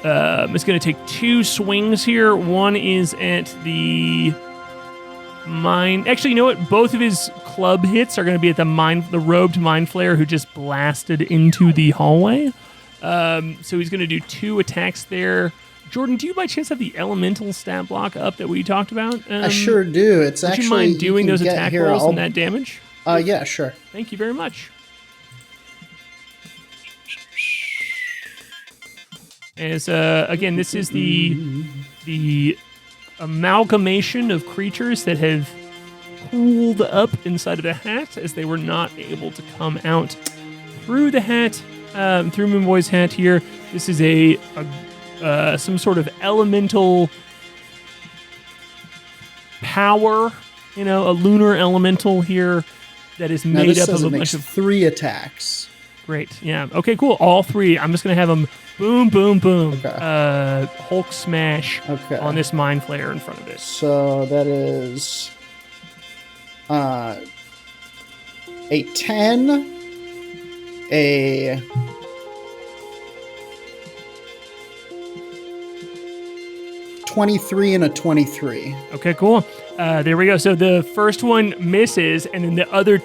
it's going to take 2 swings here. One is at the mine. Actually, you know what? Both of his club hits are going to be at the robed mind flayer who just blasted into the hallway. So he's going to do 2 attacks there. Jordan, do you by chance have the elemental stat block up that we talked about? I sure do. It's would actually. You mind doing you those can get attack here, rolls and that damage? Yeah, sure. Thank you very much. As again, this is the amalgamation of creatures that have pooled up inside of the hat, as they were not able to come out through the hat, through Moonboy's hat here. This is a some sort of elemental power, a lunar elemental here that is made up of a bunch of 3 attacks. Great, yeah. Okay, cool. All 3. I'm just gonna have them boom, boom, boom. Okay. Hulk smash on this mind flayer in front of it. So that is a 10, a 23, and a 23. Okay, cool. There we go. So the first one misses, and then the other,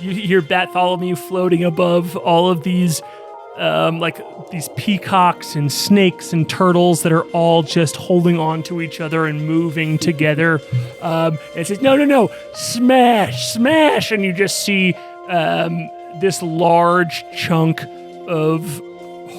you hear Bartholomew floating above all of these, like these peacocks and snakes and turtles that are all just holding on to each other and moving together. And it says, no, smash, smash. And you just see this large chunk of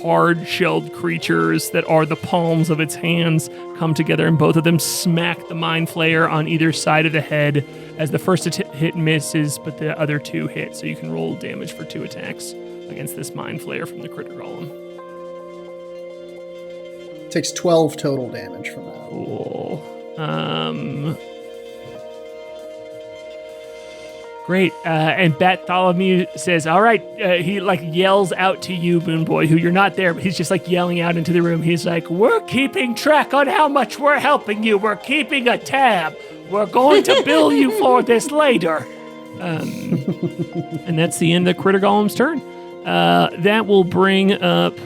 hard-shelled creatures that are the palms of its hands come together, and both of them smack the mind flayer on either side of the head as the first hit misses, but the other 2 hit. So you can roll damage for 2 attacks against this mind flayer from the critter golem. Takes 12 total damage from that. Cool. Great. And Bartholomew says, all right, he yells out to you, Moonboy, who you're not there, but he's just yelling out into the room. He's like, we're keeping track on how much we're helping you. We're keeping a tab. We're going to bill you for this later. And that's the end of the critter golem's turn. That will bring up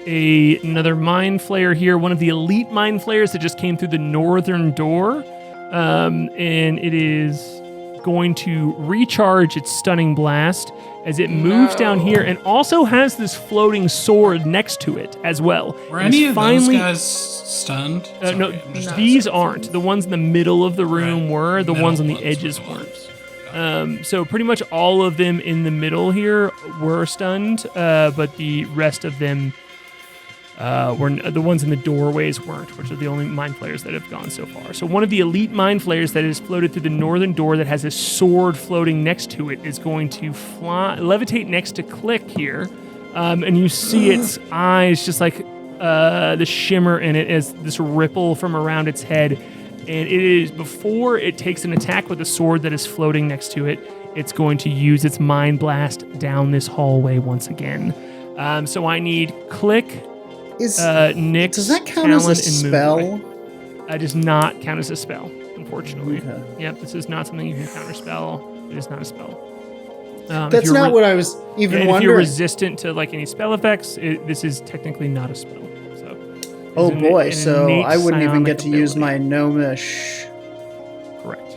another mind flayer here, one of the elite mind flayers that just came through the northern door. And it is going to recharge its stunning blast as it moves down here, and also has this floating sword next to it as well. Were any of those guys stunned? Sorry, no, these aren't. The ones in the middle of the room were. The ones on the edges weren't. So pretty much all of them in the middle here were stunned, but the rest of them were the ones in the doorways weren't, which are the only mind flayers that have gone so far. So one of the elite mind flayers that has floated through the northern door that has a sword floating next to it is going to levitate next to Klik here, and you see its eyes just the shimmer in it as this ripple from around its head. And it is, before it takes an attack with the sword that is floating next to it, it's going to use its mind blast down this hallway once again. So I need Klik, Nick, does that count as a spell? It does not count as a spell, unfortunately. Okay. Yep, this is not something you can counterspell. It is not a spell. That's not what I was even wondering. If you're resistant to any spell effects, this is technically not a spell. So. Oh boy! So I wouldn't even get to use my gnomish. Correct.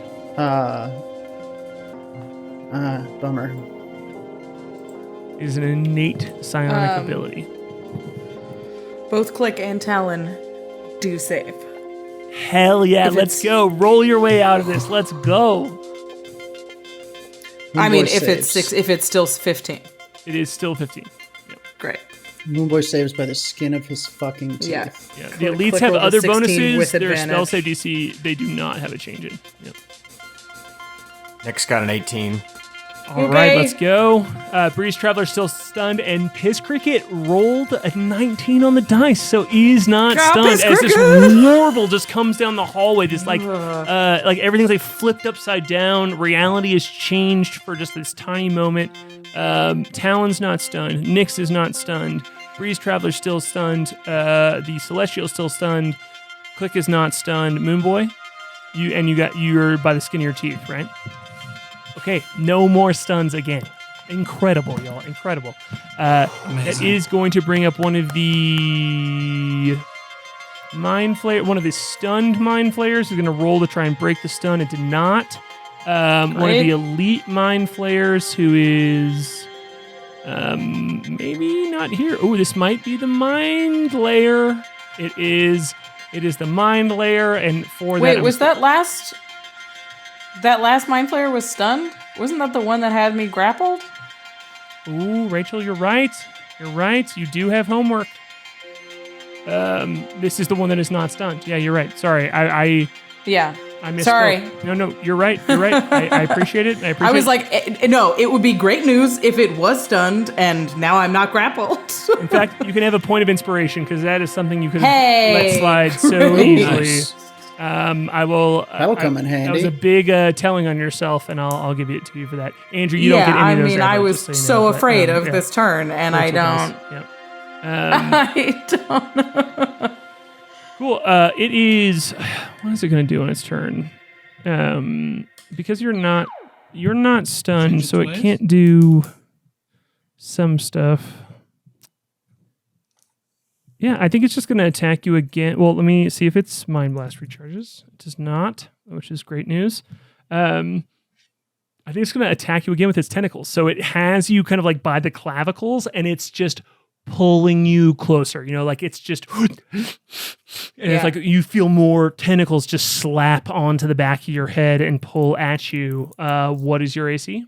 Bummer. It is an innate psionic ability. Both Klik and Talon do save. Hell yeah, let's go. Roll your way out of this. Let's go. I mean, if it's still 15. It is still 15. Yep. Great. Moonboy saves by the skin of his fucking teeth. Yeah. The elites have other bonuses. With Their advantage. spell save DC, they do not have a change in. Yep. Nick's got an 18. All right, let's go. Breeze Traveler still stunned, and Piss Cricket rolled a 19 on the dice, so is not stunned as this warble just comes down the hallway. This like everything's like flipped upside down. Reality is changed for just this tiny moment. Talon's not stunned. Nyx is not stunned. Breeze Traveler's still stunned. The Celestial's still stunned. Klik is not stunned. Moonboy, you're by the skin of your teeth, right? Okay, no more stuns again. Incredible, y'all. Incredible. That is going to bring up one of the one of the stunned mind flayers who's going to roll to try and break the stun. It did not. One of the elite mind flayers who is maybe not here. Oh, this might be the mind layer. It is the mind layer, and for that. Wait, was that last mind flayer was stunned? Wasn't that the one that had me grappled? Ooh, Rachel, you're right. You're right. You do have homework. This is the one that is not stunned. Yeah, you're right. Sorry, I misspoke. Sorry. No, you're right. You're right. I appreciate it. I was like, no, it would be great news if it was stunned, and now I'm not grappled. In fact, you can have a point of inspiration because that is something you could let slide so easily. Nice. I will. That'll come in handy. That was a big telling on yourself, and I'll give it to you for that. Andrew, you don't get any of those. I was just so you so know, afraid of this turn, and I don't. Yep. I don't know. Cool. It is. What is it going to do on its turn? Because you're not stunned, so it can't do some stuff. Yeah, I think it's just going to attack you again. Well, let me see if its Mind Blast recharges. It does not, which is great news. I think it's going to attack you again with its tentacles. So it has you kind of like by the clavicles, and it's just pulling you closer. You know, like it's just... And it's like you feel more tentacles just slap onto the back of your head and pull at you. What is your AC?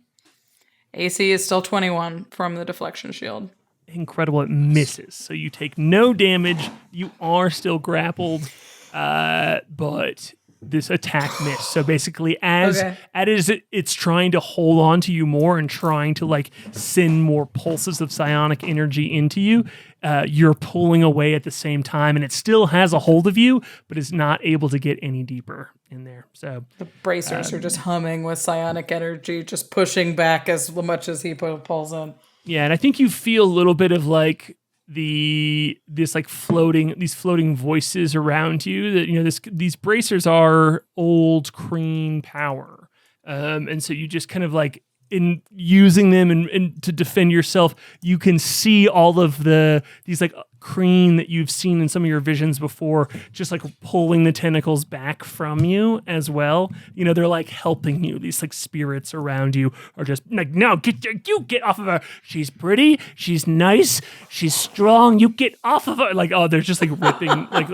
AC is still 21 from the deflection shield. Incredible, it misses. So you take no damage. You are still grappled, but this attack missed. So basically, as it's trying to hold on to you more and trying to like send more pulses of psionic energy into you, you're pulling away at the same time, and it still has a hold of you, but is not able to get any deeper in there. So the bracers are just humming with psionic energy, just pushing back as much as he pulls in. Yeah, and I think you feel a little bit of like these floating voices around you. That these bracers are old Kreen power, and so you just kind of like in using them and to defend yourself, you can see all of these like Kreen that you've seen in some of your visions before, just like pulling the tentacles back from you as well. They're like helping you. These like spirits around you are just like, no, get off of her. She's pretty. She's nice. She's strong. You get off of her. Like, oh, they're just like ripping, like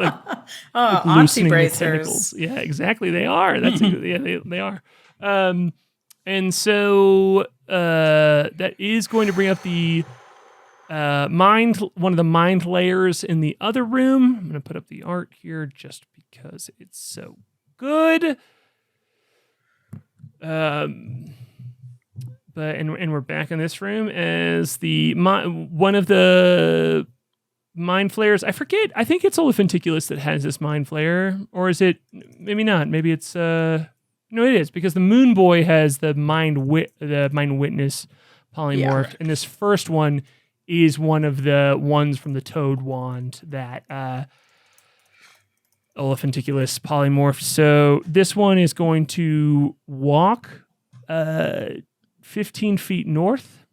loosening the tentacles. Yeah, exactly. They are. That's they are. And so that is going to bring up the one of the mind layers in the other room. I'm going to put up the art here just because it's so good. But we're back in this room as one of the mind flayers. I forget. I think it's Olifenticulus that has this mind flayer, or is it? Maybe not. Maybe it's. No, it is, because the Moonboy has the mind witness polymorph, and this first one is one of the ones from the Toad Wand that Olifenticulus polymorphed. So this one is going to walk 15 feet north,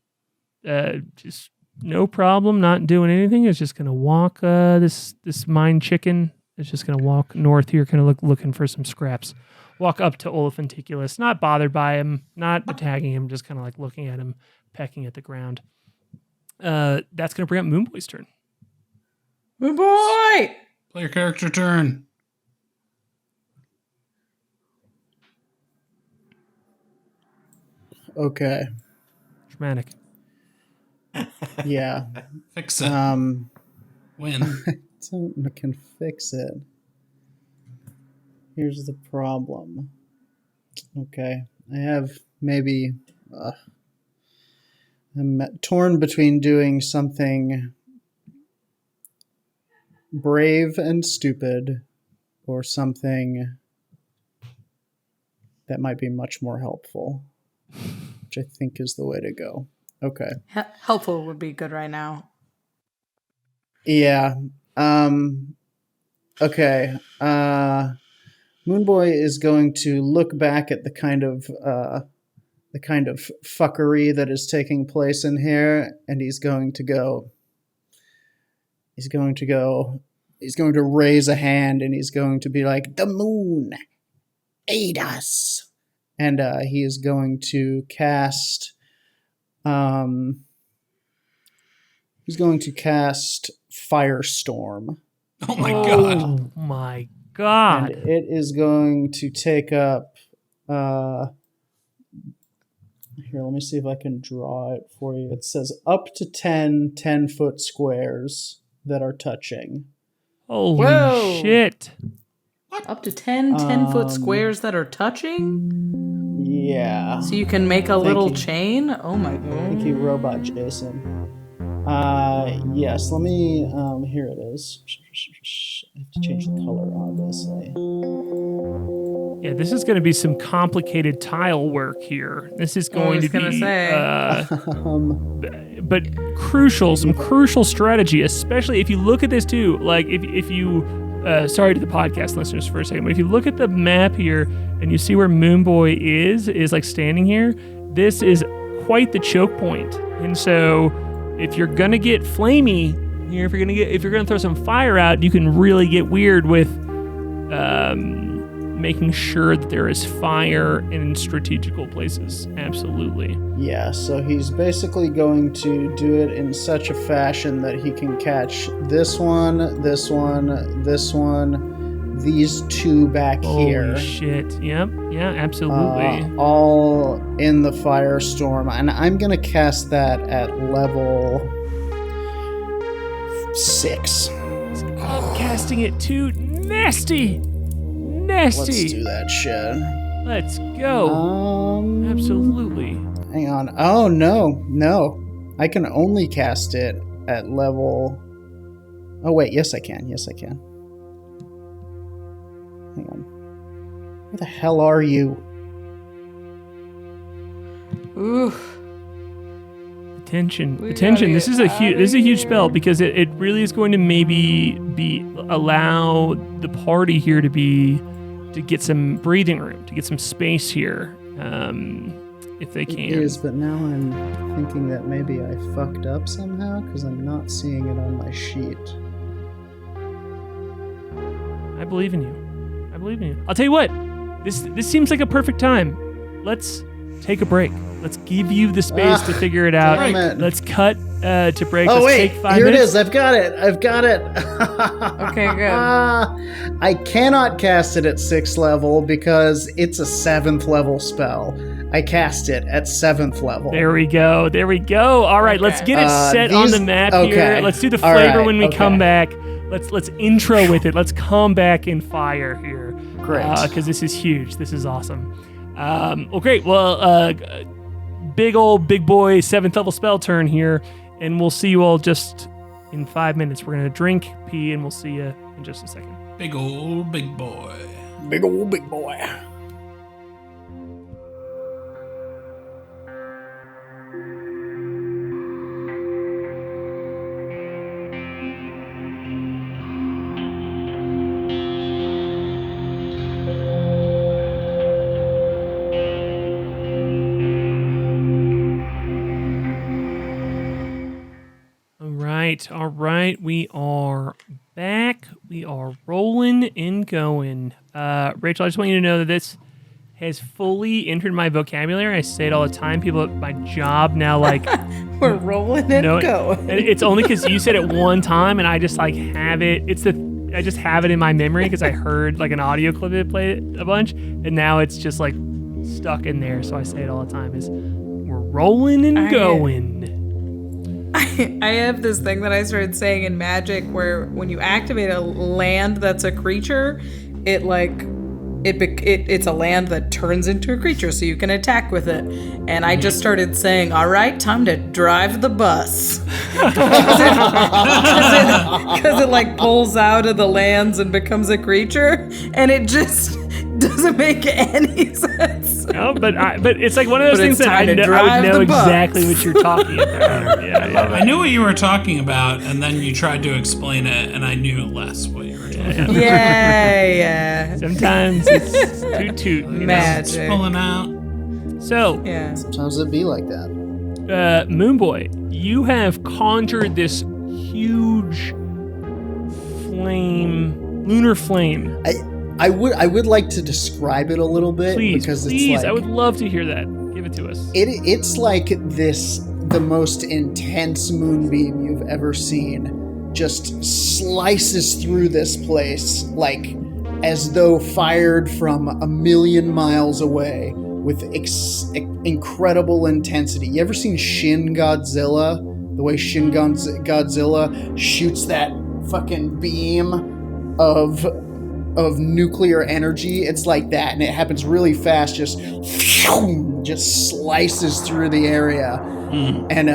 just no problem, not doing anything. It's just going to walk. This mind chicken is just going to walk north here, kind of looking for some scraps. Walk up to Olifenticulus, not bothered by him, not attacking him, just kind of like looking at him, pecking at the ground. That's going to bring up Moonboy's turn. Moonboy! Player character turn. Okay. Dramatic. Yeah. Fix it. Win. I can fix it. Here's the problem. Okay. I have maybe I'm torn between doing something brave and stupid or something that might be much more helpful, which I think is the way to go. Okay. Helpful would be good right now. Yeah. Okay. Moonboy is going to look back at the kind of fuckery that is taking place in here, and he's going to raise a hand, and he's going to be like, "The moon, aid us." And he is going to cast Firestorm. Oh my god. Oh my god. And it is going to take up here, let me see if I can draw it for you. It says up to 10 10-foot squares that are touching. Holy Whoa. shit. Up to 10 10-foot squares that are touching? Yeah. So you can make a little you. chain? Oh my god. Thank you, Robot Jason. Yes, let me, here it is. I have to change the color, obviously. Yeah, this is going to be some complicated tile work here. This is going to be, but some crucial strategy, especially if you look at this too. Like if you, sorry to the podcast listeners for a second, but if you look at the map here and you see where Moonboy is like standing here, this is quite the choke point. And so if you're gonna get flamey here, if you're gonna throw some fire out, you can really get weird with making sure that there is fire in strategical places. Absolutely. Yeah, so he's basically going to do it in such a fashion that he can catch this one, these two back here. Holy shit. Yep. Yeah, absolutely. All in the Firestorm. And I'm going to cast that at level 6. I'm casting it too. Nasty. Let's do that shit. Let's go. Absolutely. Hang on. Oh, no. I can only cast it at level... Oh, wait. Yes, I can. Hang on. Where the hell are you? Oof. Attention. This is a huge spell because it really is going to maybe allow the party here to get some breathing room, to get some space here, if they can. It is, but now I'm thinking that maybe I fucked up somehow because I'm not seeing it on my sheet. I believe in you. I'll tell you what. This seems like a perfect time. Let's take a break. Let's give you the space to figure it out. Let's cut to break. Oh, Let's wait. take 5 Here minutes. it is. I've got it. Okay, good. I cannot cast it at 6th level because it's a 7th level spell. I cast it at 7th level. There we go. All right, let's get it set on the map here. Let's do the flavor when we come back. Let's intro with it. Let's come back in fire here. Great. Because this is huge. This is awesome. Well, great. Well, big boy 7th level spell turn here, and we'll see you all just in 5 minutes. We're gonna drink, pee, and we'll see you in just a second. Big old big boy. Big old big boy. All right, we are back. We are rolling and going. Rachel, I just want you to know that this has fully entered my vocabulary. I say it all the time. People at my job now we're rolling and going. It's only because you said it one time, and I just have it. I just have it in my memory because I heard an audio clip that played it a bunch, and now it's just stuck in there. So I say it all the time: is we're rolling and going. I have this thing that I started saying in Magic where when you activate a land that's a creature, it it's a land that turns into a creature, so you can attack with it. And I just started saying, all right, time to drive the bus. Because it like pulls out of the lands and becomes a creature, and it just doesn't make any sense. No, but it's like one of those But things it's that I time to would drive know the bus. exactly what you're talking about. Yeah. I knew what you were talking about, and then you tried to explain it, and I knew less what you were talking about. Yeah. Sometimes it's toot. It's Magic. pulling out. So, Yeah. Sometimes it'd be like that. Moonboy, you have conjured this huge lunar flame. I would like to describe it a little bit because it's like I would love to hear that. Give it to us. it's like the most intense moonbeam you've ever seen. Just slices through this place like as though fired from a million miles away with incredible intensity. You ever seen Shin Godzilla? The way Shin Godzilla shoots that fucking beam of nuclear energy, it's like that, and it happens really fast. Just slices through the area, and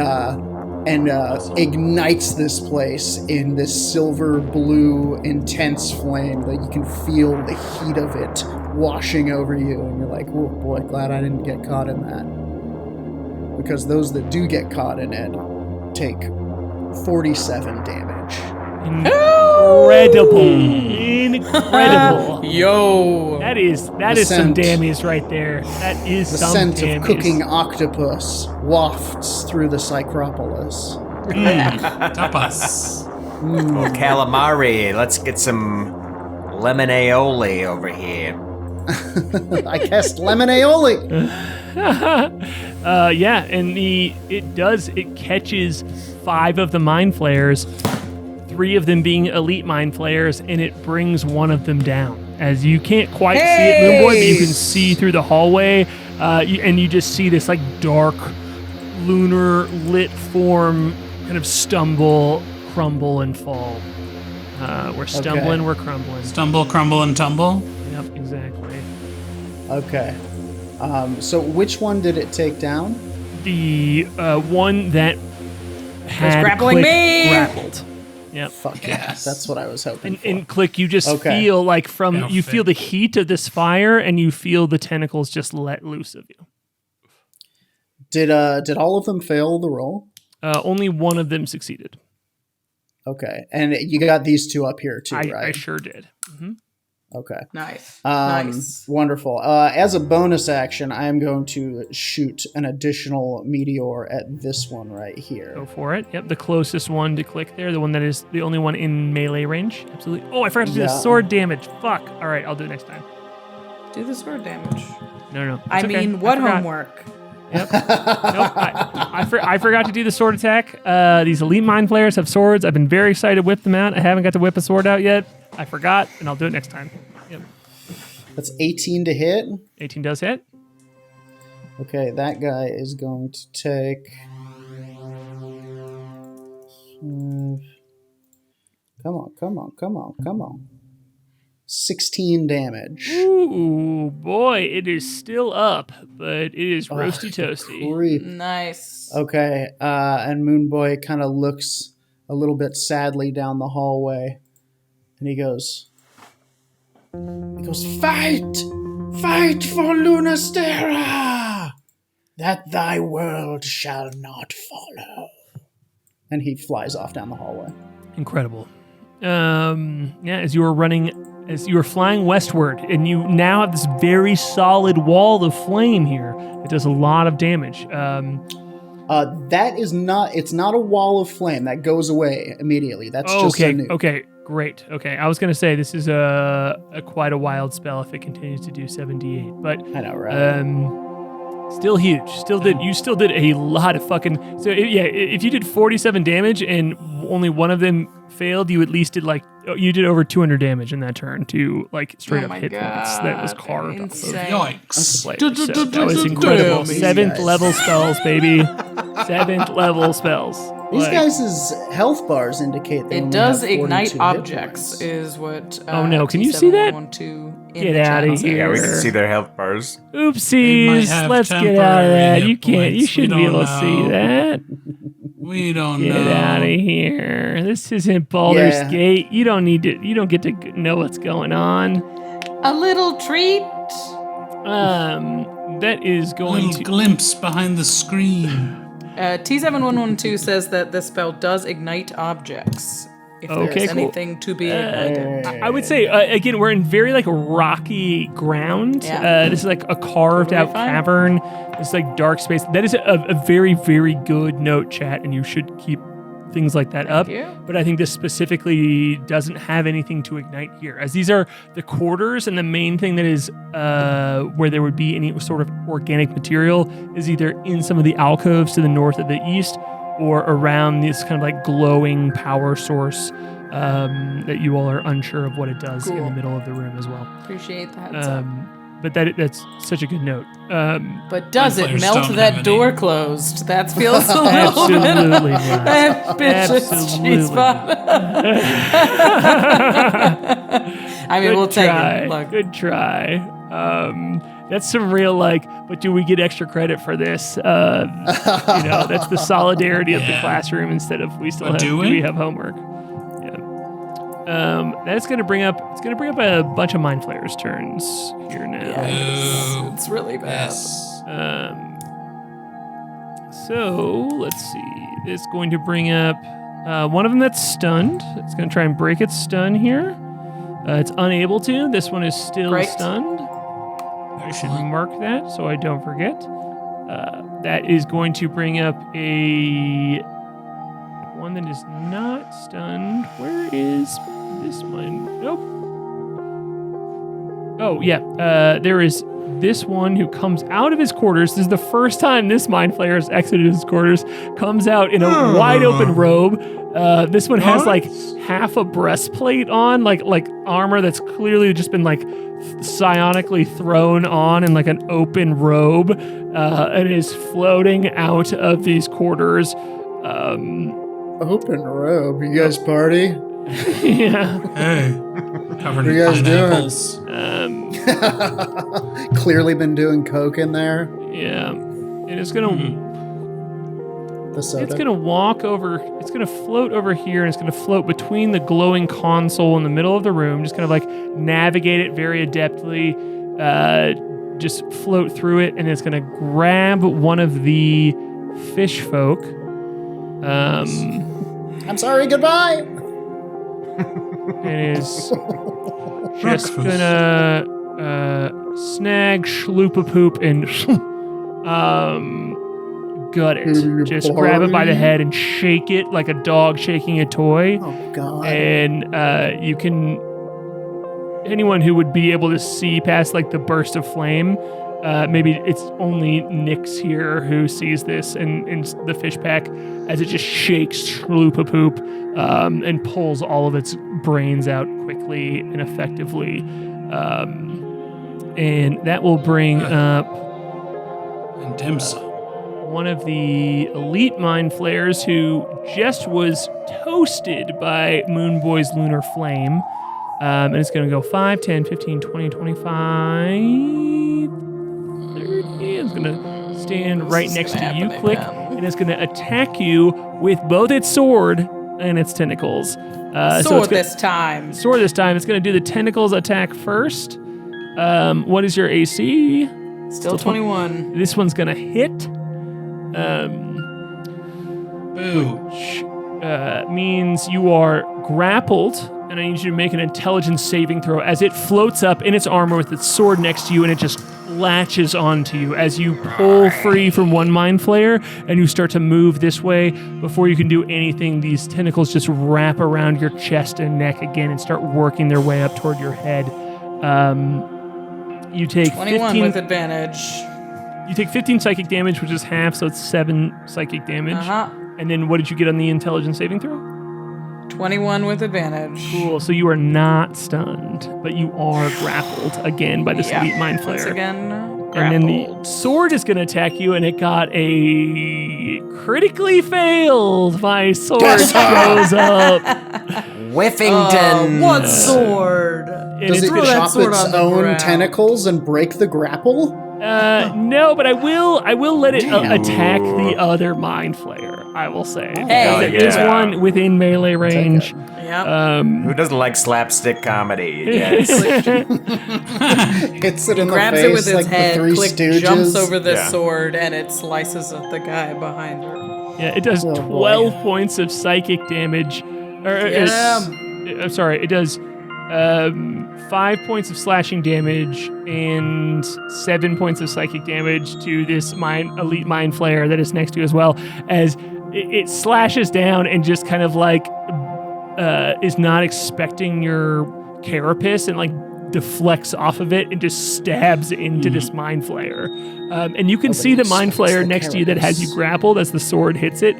ignites this place in this silver blue intense flame that you can feel the heat of it washing over you, and you're like, oh boy, glad I didn't get caught in that, because those that do get caught in it take 47 damage. Incredible. Yo. That is some scent. damage right there. That is The some scent damage. of cooking octopus wafts through the Psycropolis. Tapas. Oh, calamari. Let's get some lemon aioli over here. I cast lemon aioli. Yeah, and it catches 5 of the mind flayers, 3 of them being elite mind flayers, and it brings one of them down. As you can't quite see it, Moonboy, but you can see through the hallway, and you just see this like dark, lunar lit form kind of stumble, crumble, and fall. We're stumbling, we're crumbling. Stumble, crumble, and tumble. Yep, exactly. Okay. So which one did it take down? The one that had grappling Klik me! grappled. Yep. Fuck Yes. that's what I was hoping for. And Klik, you just Okay. feel like you Fit. feel the heat of this fire, and you feel the tentacles just let loose of you. Did all of them fail the roll? Only one of them succeeded. Okay, and you got these 2 up here too, I right? sure did. Okay. Nice. Wonderful. As a bonus action, I am going to shoot an additional meteor at this one right here. Go for it. Yep, the closest one to Klik there, the one that is the only one in melee range. Absolutely. Oh, I forgot to do the Yeah. sword damage. Fuck. All right, I'll do it next time. Do the sword damage. No. I It's okay. mean, what forgot. homework? Yep. Nope. I forgot to do the sword attack. These elite mind flayers have swords. I've been very excited to whip them out. I haven't got to whip a sword out yet. I forgot, and I'll do it next time. Yep. That's 18 to hit. 18 does hit. Okay, that guy is going to take... Come on. 16 damage. Ooh, boy, it is still up, but it is roasty toasty. Creep. Nice. Okay, and Moonboy kind of looks a little bit sadly down the hallway, and he goes, fight for Lunastera, that thy world shall not follow. And he flies off down the hallway. Incredible. As you were flying westward, and you now have this very solid wall of flame here. It does a lot of damage. That is not, it's not a wall of flame that goes away immediately. That's just a nuke. Okay, great. Okay, I was gonna say this is a quite a wild spell if it continues to do 7d8, but I know, right? still huge. You still did a lot of fucking. So if you did 47 damage and only one of them failed, you at least did you did over 200 damage in that turn to straight up hit points that was carved off of Insane. Yikes. the player. So that was incredible. Damn, 7th guys. level spells, baby. 7th level spells. These guys' health bars indicate they It only does have 42 ignite hit objects, points. is what. Oh, no. Can you see that? T7112 in Get the outta channel. here. Yeah, we can see their health bars. They Oopsies. might have Let's get out of that. temporary You can't. You hit shouldn't points. be We able to don't see know. that. We don't Get know. out of here. This isn't Baldur's Yeah. Gate. You don't need to. You don't get to know what's going on. A little treat. That is A going little to. glimpse behind the screen. T7112 says that this spell does ignite objects. If Okay, there's cool. anything to be ignited. I would say again, we're in very like rocky ground. Yeah. This is like a carved out Totally fine. cavern. It's like dark space. That is a very very good note, chat, and you should keep things like that up. you. But I think this specifically doesn't have anything to ignite here, as these are the quarters, and the main thing that is where there would be any sort of organic material is either in some of the alcoves to the north or the east, or around this kind of like glowing power source that you all are unsure of what it does in the Cool. middle of the room as well. Appreciate the heads up. But that's such a good note. But does it players melt don't have that any. door closed? That feels a little bit. Absolutely not. That bitch is Absolutely cheese spot. I mean, we'll take it. Look. Good try. That's some real but do we get extra credit for this? That's the solidarity of the classroom instead of we still But have do we? we have homework. Yeah. That's gonna bring up a bunch of mind flayers turns here now. Ooh. It's really bad. Yes. So let's see. It's going to bring up one of them that's stunned. It's going to try and break its stun here. It's unable to. This one is still Great. stunned. I should mark that so I don't forget. That is going to bring up a one that is not stunned. Where is this one? Nope. Oh, yeah. There is this one who comes out of his quarters. This is the first time this Mind Flayer has exited his quarters. Comes out in a wide open robe. This one has like half a breastplate on, like armor that's clearly just been like psionically thrown on in like an open robe, and is floating out of these quarters. Open robe. You guys party? Yeah. Hey. Covered What are in you guys doing? pineapples. Clearly been doing coke in there. Yeah. And it's gonna The soda. It's going to walk over, it's going to float over here, and it's going to float between the glowing console in the middle of the room, just kind of like navigate it very adeptly, just float through it, and it's going to grab one of the fish folk. I'm sorry, goodbye. It is just going to snag Schloopapoop and gut it. Just grab it by the head and shake it like a dog shaking a toy. Oh, God. And you can, anyone who would be able to see past like the burst of flame, maybe it's only Nyx here who sees this in the fish pack as it just shakes Schloopapoop and pulls all of its brains out quickly and effectively. And that will bring up And dim sum. one of the elite mind flayers who just was toasted by Moonboy's lunar flame. And it's going to go 5, 10, 15, 20, 25, 30. It's going to stand right next to you, Klik, and it's going to attack you with both its sword and its tentacles. Sword this time. Sword this time. It's going to do the tentacles attack first. What is your AC? Still 21. This one's going to hit. Boo. Means you are grappled, and I need you to make an intelligence saving throw as it floats up in its armor with its sword next to you, and it just latches onto you as you pull free from one mind flayer and you start to move this way. Before you can do anything, these tentacles just wrap around your chest and neck again and start working their way up toward your head. You take 21 15, with advantage. you take 15 psychic damage, which is half, so it's 7 psychic damage. Uh-huh. And then what did you get on the intelligence saving throw? 21 with advantage. Cool. So you are not stunned, but you are grappled again by this elite mind Once flayer. again, And then grappled. the sword is going to attack you, and it got a critically failed. My sword shows up. Whiffington. What sword? Does it Throw that chop sword its on the own ground. tentacles and break the grapple? No, but I will let it Damn. attack the other Mind Flayer, I will say. Hey. There is Yeah. one within melee range. Yep. Who doesn't like slapstick comedy? Yes. Hits it in the Grabs face it with his like head. the Three Klik Stooges. jumps over the Yeah. sword and it slices at the guy behind her. Yeah, it does Oh, 12 boy. points of psychic damage. I'm sorry, it does 5 points of slashing damage and 7 points of psychic damage to this elite mind flayer that is next to you as well, as it slashes down and just kind of like is not expecting your carapace and like deflects off of it and just stabs into this mind flayer. And you can see the mind expects flayer the next to you that has you carapace. grappled as the sword hits it.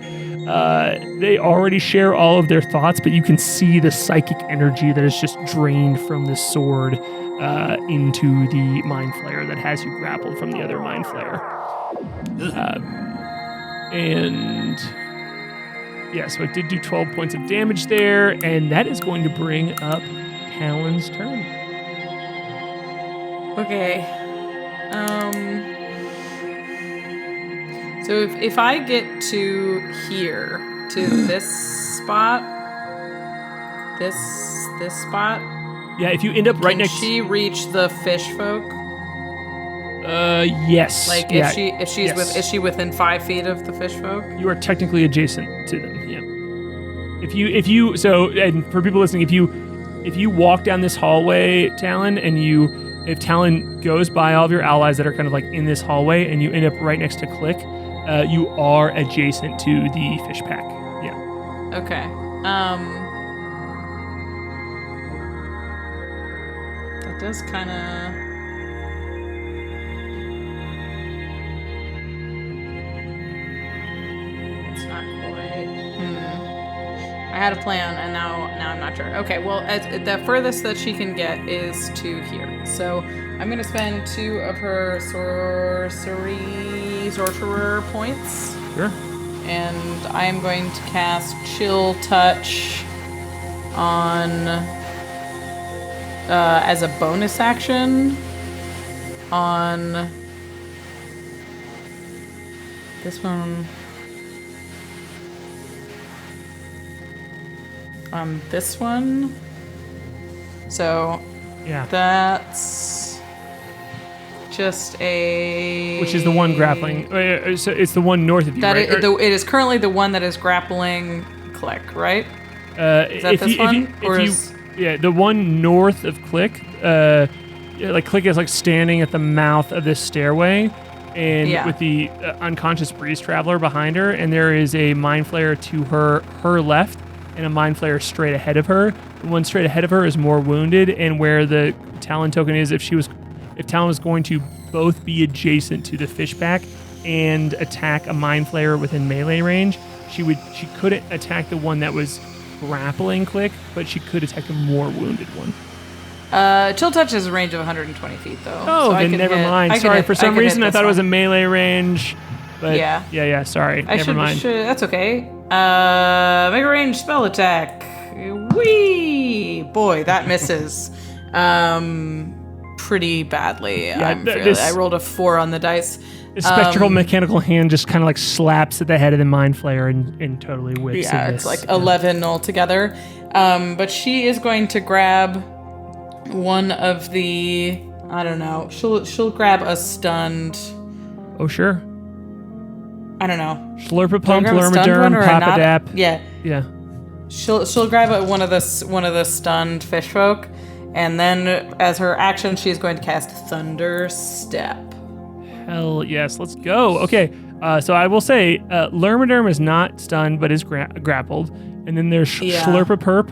They already share all of their thoughts, but you can see the psychic energy that is just drained from the sword into the mind flayer that has you grappled from the other mind flayer. And yeah, so it did do 12 points of damage there, and that is going to bring up Talon's turn. Okay. So if I get to here, to this spot, this spot, Yeah, if you end up right can next, she reach the fish folk? yes, Like yeah, if she's yes. is she within 5 feet of the fish folk? You are technically adjacent to them. Yeah. If you so, and for people listening, if you walk down this hallway, Talon, and if Talon goes by all of your allies that are kind of like in this hallway, and you end up right next to Klik, you are adjacent to the fish pack. Yeah. Okay. That does kind of. It's not quite. I had a plan, and now I'm not sure. Okay, well, the furthest that she can get is to here. So I'm gonna spend 2 of her sorcerer points. Sure. And I am going to cast Chill Touch on as a bonus action on this one. On this one. So Yeah. that's just a. Which is the one grappling. So it's the one north of you, That right? it is currently the one that is grappling Klik, right? Is that this one? Or yeah, the one north of Klik, like Klik is like standing at the mouth of this stairway, and Yeah. with the unconscious breeze traveler behind her, and there is a mind flayer to her left, and a mind flayer straight ahead of her. The one straight ahead of her is more wounded, and where the Talon token is, if Talon was going to both be adjacent to the fish pack and attack a mind flayer within melee range, she couldn't attack the one that was grappling Klik, but she could attack the more wounded one. Chill Touch has a range of 120 feet, though. Oh, so I then could never hit- mind. I could Sorry, hit- for some could hit reason I this thought it was a one. melee range. But Yeah. yeah. Sorry, never mind. That's okay. Make a range spell attack. Whee! Boy, that misses. Pretty badly. I rolled a 4 on the dice. The spectral mechanical hand just kind of like slaps at the head of the mind flayer and totally whips. Yeah, it's like 11 altogether. But she is going to grab one of the. I don't know. She'll grab a stunned. Oh sure. I don't know. Slurpapump, Grab a stunned one or Lurmaderm, a not- Papadap. Yeah. Yeah. She'll grab one of the stunned fish folk, and then as her action, she's going to cast Thunder Step. Hell yes, let's go. Okay, so I will say Lurmaderm is not stunned but is grappled, and then there's Yeah. Slurpapurp,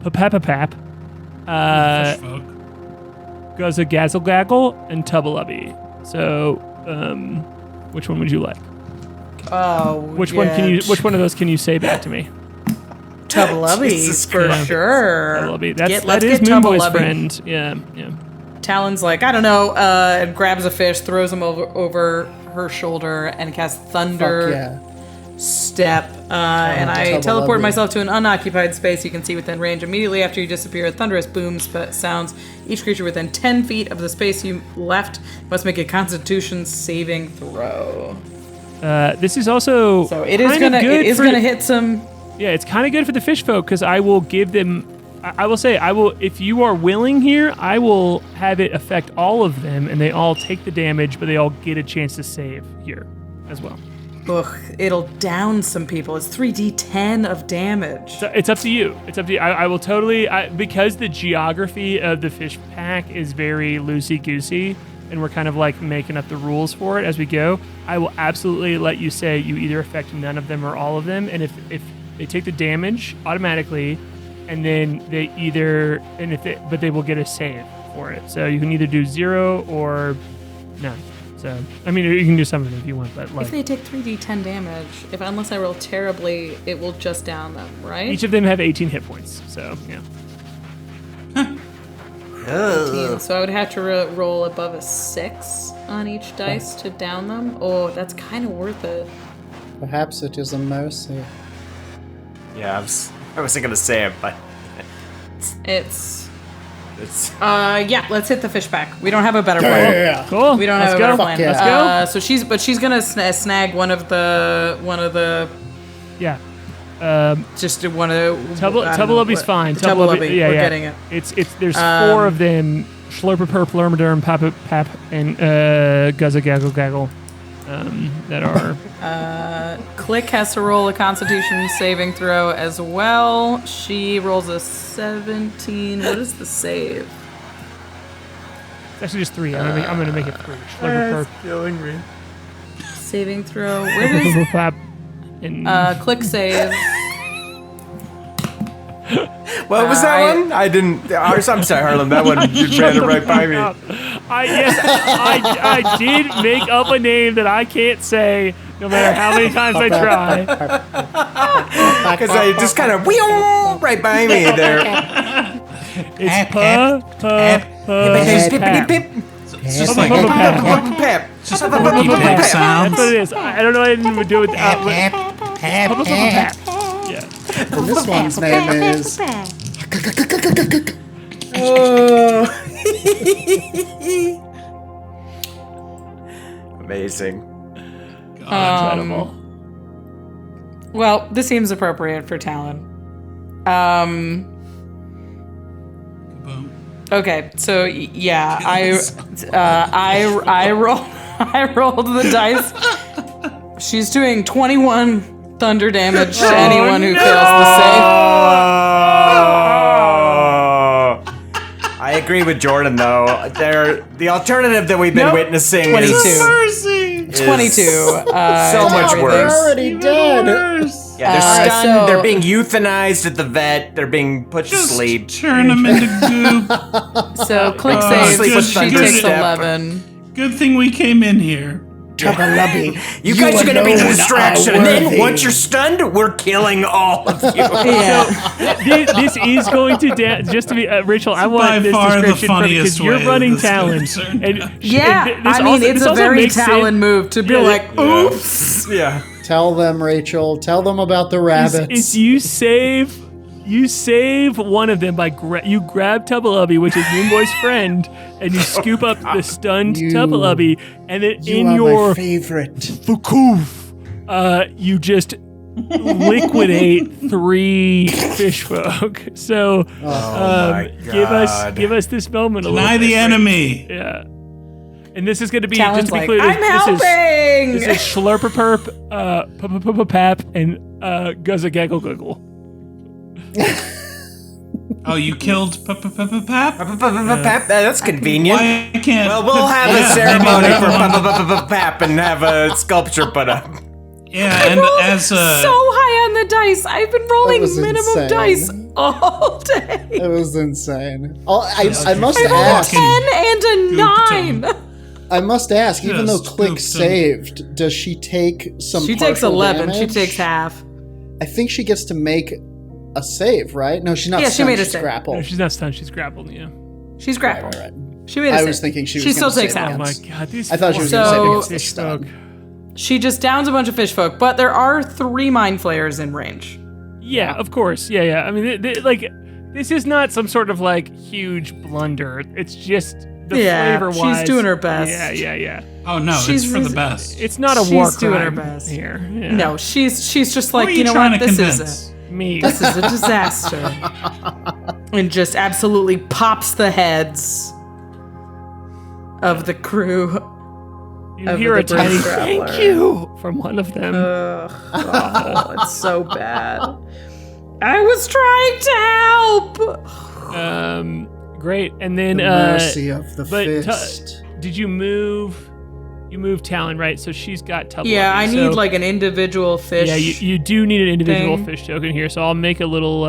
Papapapap, Fish folk. Guzza Gazzlegaggle, and Tubbalubby. So, which one would you like? Oh, Which one of those can you say back to me? Tubbalubby Jesus for Christ. sure. Tubbalubby. Let's That is get Moonboy's Tubbalubby. friend. Yeah. Talon's like, I don't know, and grabs a fish, throws him over her shoulder, and casts Thunder Fuck yeah. step, and I double teleport lovely. myself to an unoccupied space you can see within range. Immediately after you disappear, a thunderous boom sounds. Each creature within 10 feet of the space you left must make a Constitution saving throw. This is also So it is gonna hit some. Yeah, it's kind of good for the fish folk because I will give them. I will say, if you are willing here, I will have it affect all of them, and they all take the damage, but they all get a chance to save here as well. Ugh, it'll down some people. It's 3d10 of damage. So it's up to you. It's up to you. I will totally, because the geography of the fish pack is very loosey-goosey, and we're kind of like making up the rules for it as we go, I will absolutely let you say you either affect none of them or all of them, and if they take the damage automatically, and then they but they will get a save for it. So you can either do 0 or none. So, I mean, you can do some of them if you want, but like... If they take 3d10 damage, unless I roll terribly, it will just down them, right? Each of them have 18 hit points, so, yeah. 18, so I would have to roll above a 6 on each dice to down them. Oh, that's kind of worth it. Perhaps it is a mercy. Yeah, I wasn't gonna say it, but It's... it's yeah, let's hit the fish pack. We don't have a better plan. Yeah. Cool. We don't Let's have a go. better plan. Fuck yeah. So she's gonna snag one of the Yeah. just one of the Tubble-Ubby's fine. Tubble-Ubby, yeah, we're yeah. getting it. It's there's 4 of them: Schlurper, Perp, Lermaderm, Pap, and Guzza Gaggle Gaggle. That are. Klik has to roll a Constitution saving throw as well. She rolls a 17. What is the save? It's actually just 3. I'm gonna make it 3. Schlurper, killing me. Saving throw. Where is Perp, Pap, and Klik save? What was that one? I didn't. I'm sorry, Harlan. That one you ran it right by me. I did make up a name that I can't say, no matter how many times I try. Because I just kind of right by me there. It's It's just like Pep. just porky pig That's sounds. what it is. I don't know what I didn't do with And this one's name is... Amazing. Incredible. Well, this seems appropriate for Talon. Boom. Okay, so yeah, I rolled the dice. She's doing 21 thunder damage to anyone who fails the save. I agree with Jordan though. The alternative that we've been witnessing 22. is 22. so much everything. worse. already dead. Yeah, they're stunned. so- They're being euthanized at the vet. They're being put to sleep. Turn them into goop. So Klik Sleep with saves. She thunder takes step. 11. Good thing we came in here. Tubble-Ubby, You guys are going to be the alone distraction. are And then worthy. once you're stunned, we're killing all of you. Yeah. This is going to just to be Rachel. I By want this far the description from funniest because you're way running this is Talon, concerned. and Yeah, and this I mean, also- it's this a also very makes Talon sense. move to be Yeah, like, yeah. oops. Yeah. Tell them, Rachel. Tell them about the rabbits. Is you save one of them by you grab Tubble-Ubby, which is Moonboy's friend, and you scoop up the stunned You- Tubble-Ubby, and then You in are your my favorite. Fukuf, you just liquidate 3 fish folk. So my God. give us this moment a little Deny bit. the enemy. Yeah. And this is going to be Talon's just to be like, clear. I'm This helping. is Schlurper Perp, Pap, and Guzza Gaggle Guggle. Oh, you killed Pap? That's convenient. Why can't? Well, we'll have a ceremony for Pap and have a sculpture put up. Yeah, and as so high on the dice. I've been rolling was minimum insane. dice all day. It was insane. I must I rolled ask. 10 and a 9. I must ask. Even though Just Klik scooped him. saved, does she take some? She takes partial 11. She damage? takes half. I think she gets to make a save, right? No, she's not. Yeah, she stunned, made a she's save. grappled. No, she's not stunned. She's grappled. Yeah. She's grappled. Right. She made a I save. was thinking she was She still gonna takes save half. Oh my against- God, these I thought she was gonna say fucking against the fish stun. folk. She just downs a bunch of fish folk, but there are 3 mind flayers in range. Yeah, of course. Yeah. I mean, this is not some sort of like huge blunder. It's just the flavor-wise. She's doing her best. Yeah. Oh no, it's for the best. It's not a war crime. She's doing her best Here. Yeah. No, she's just like, Who are you know trying what? to This convince? is a disaster. And just absolutely pops the heads of the crew. You of hear the a tiny Bridge Traveler. thank you from one of them. Oh, it's so bad. I was trying to help. Great. And then The mercy of the but fist. did you move? You moved Talon, right? So she's got Tubble. Yeah, I need like an individual fish. Yeah, you do need an individual thing. fish token here. So I'll make a little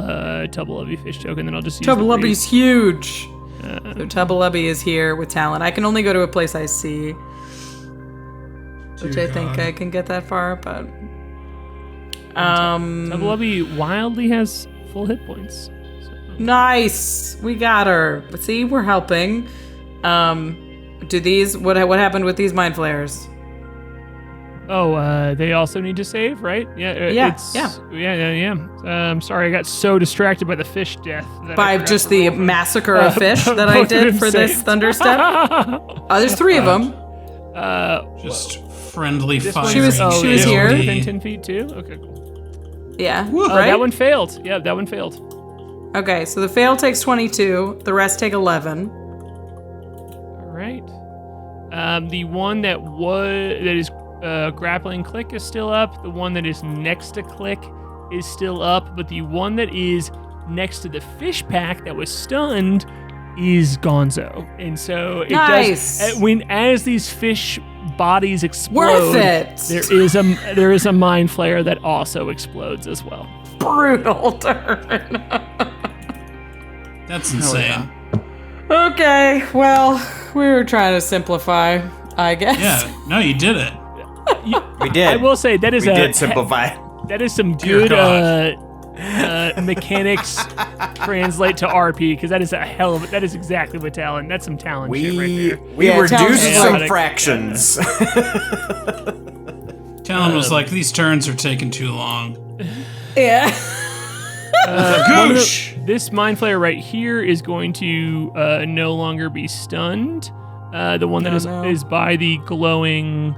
Tubble fish token, then I'll just use the Tubblubby's huge. breeze. So Tubblubby is here with Talon. I can only go to a place I see. Which I think I can get that far, but Tubble wildly has full hit points. So. nice. We got her. But see, we're helping. Do these what happened with these mind flayers? Oh, they also need to save, right? Yeah. I'm sorry, I got so distracted by the fish death. That By just the massacre of fish that I did for this thunderstep? There's 3 of them. Just friendly fire. She was here. Within 10 feet too? Okay, cool. Yeah. That one failed. Yeah, that one failed. Okay, so the fail takes 22. The rest take 11. All right. The one that is grappling Klik is still up. The one that is next to Klik is still up. But the one that is next to the fish pack that was stunned is Gonzo. And so it Nice. does as these fish bodies explode. Worth it. There is a mind flayer that also explodes as well. Brutal turn. That's insane. Okay, well, we were trying to simplify, I guess. Yeah, no, you did it. We did. I will say that is we did simplify. That is some Dear good mechanics translate to RP, because that is that is exactly what Talon. That's some Talon shit right there. We Yeah, reduced Talon's some like- fractions. Talon was like, these turns are taking too long. Yeah. Goosh! This mind flayer right here is going to no longer be stunned. The one that is by the glowing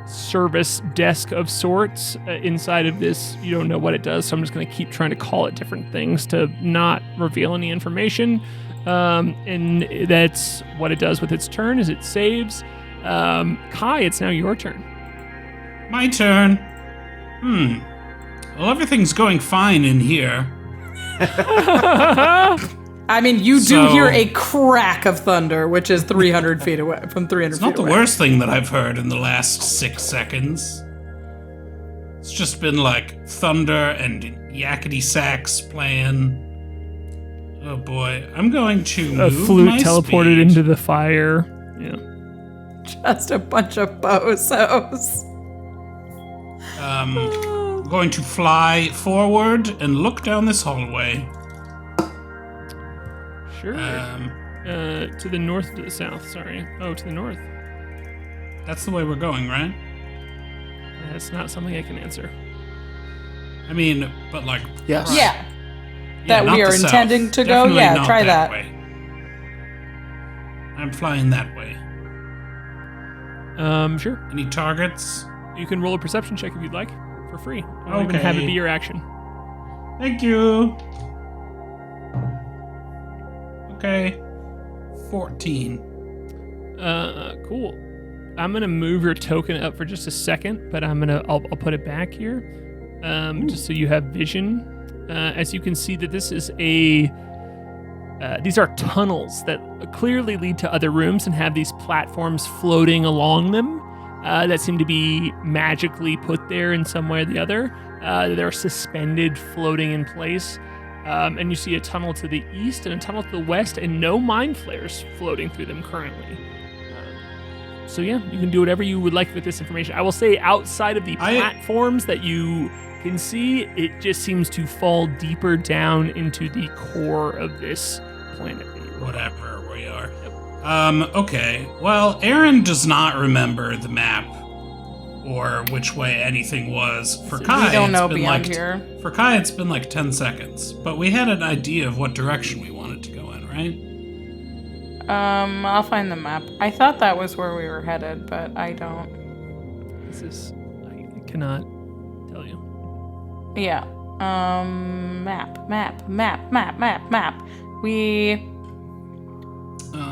service desk of sorts inside of this. You don't know what it does, so I'm just going to keep trying to call it different things to not reveal any information. And that's what it does with its turn, is it saves. Kai, it's now your turn. My turn. Well, everything's going fine in here. I mean, you do So- hear a crack of thunder, which is 300 feet away, from 300 It's feet not the away. worst thing that I've heard in the last 6 seconds. It's just been like thunder and yakety sax playing. Oh boy, I'm going to A move flute my teleported speed. into the fire. Yeah. Just a bunch of bozos. I'm going to fly forward and look down this hallway. Sure. To the north or to the south, sorry. Oh, to the north. That's the way we're going, right? That's not something I can answer. I mean, but like... Yes. Yeah. yeah, that not we the are south. intending to go? Definitely Yeah, not try that. way. I'm flying that way. Sure. Any targets? You can roll a perception check if you'd like, for free. I'll even have it Okay. be your action. Thank you. Okay. 14. Cool. I'm gonna move your token up for just a second, but I'll put it back here, just so you have vision. As you can see, that this is these are tunnels that clearly lead to other rooms and have these platforms floating along them that seem to be magically put there in some way or the other. They're suspended, floating in place. And you see a tunnel to the east and a tunnel to the west, and no mind flares floating through them currently. So yeah, you can do whatever you would like with this information. I will say, outside of the platforms that you can see, it just seems to fall deeper down into the core of this planet. Whatever we are. Okay. Well, Aaron does not remember the map or which way anything was. For K.A.I, We don't know it's been beyond like here. For K.A.I, it's been like 10 seconds, but we had an idea of what direction we wanted to go in, right? I'll find the map. I thought that was where we were headed, but I don't. I cannot tell you. Yeah. Map.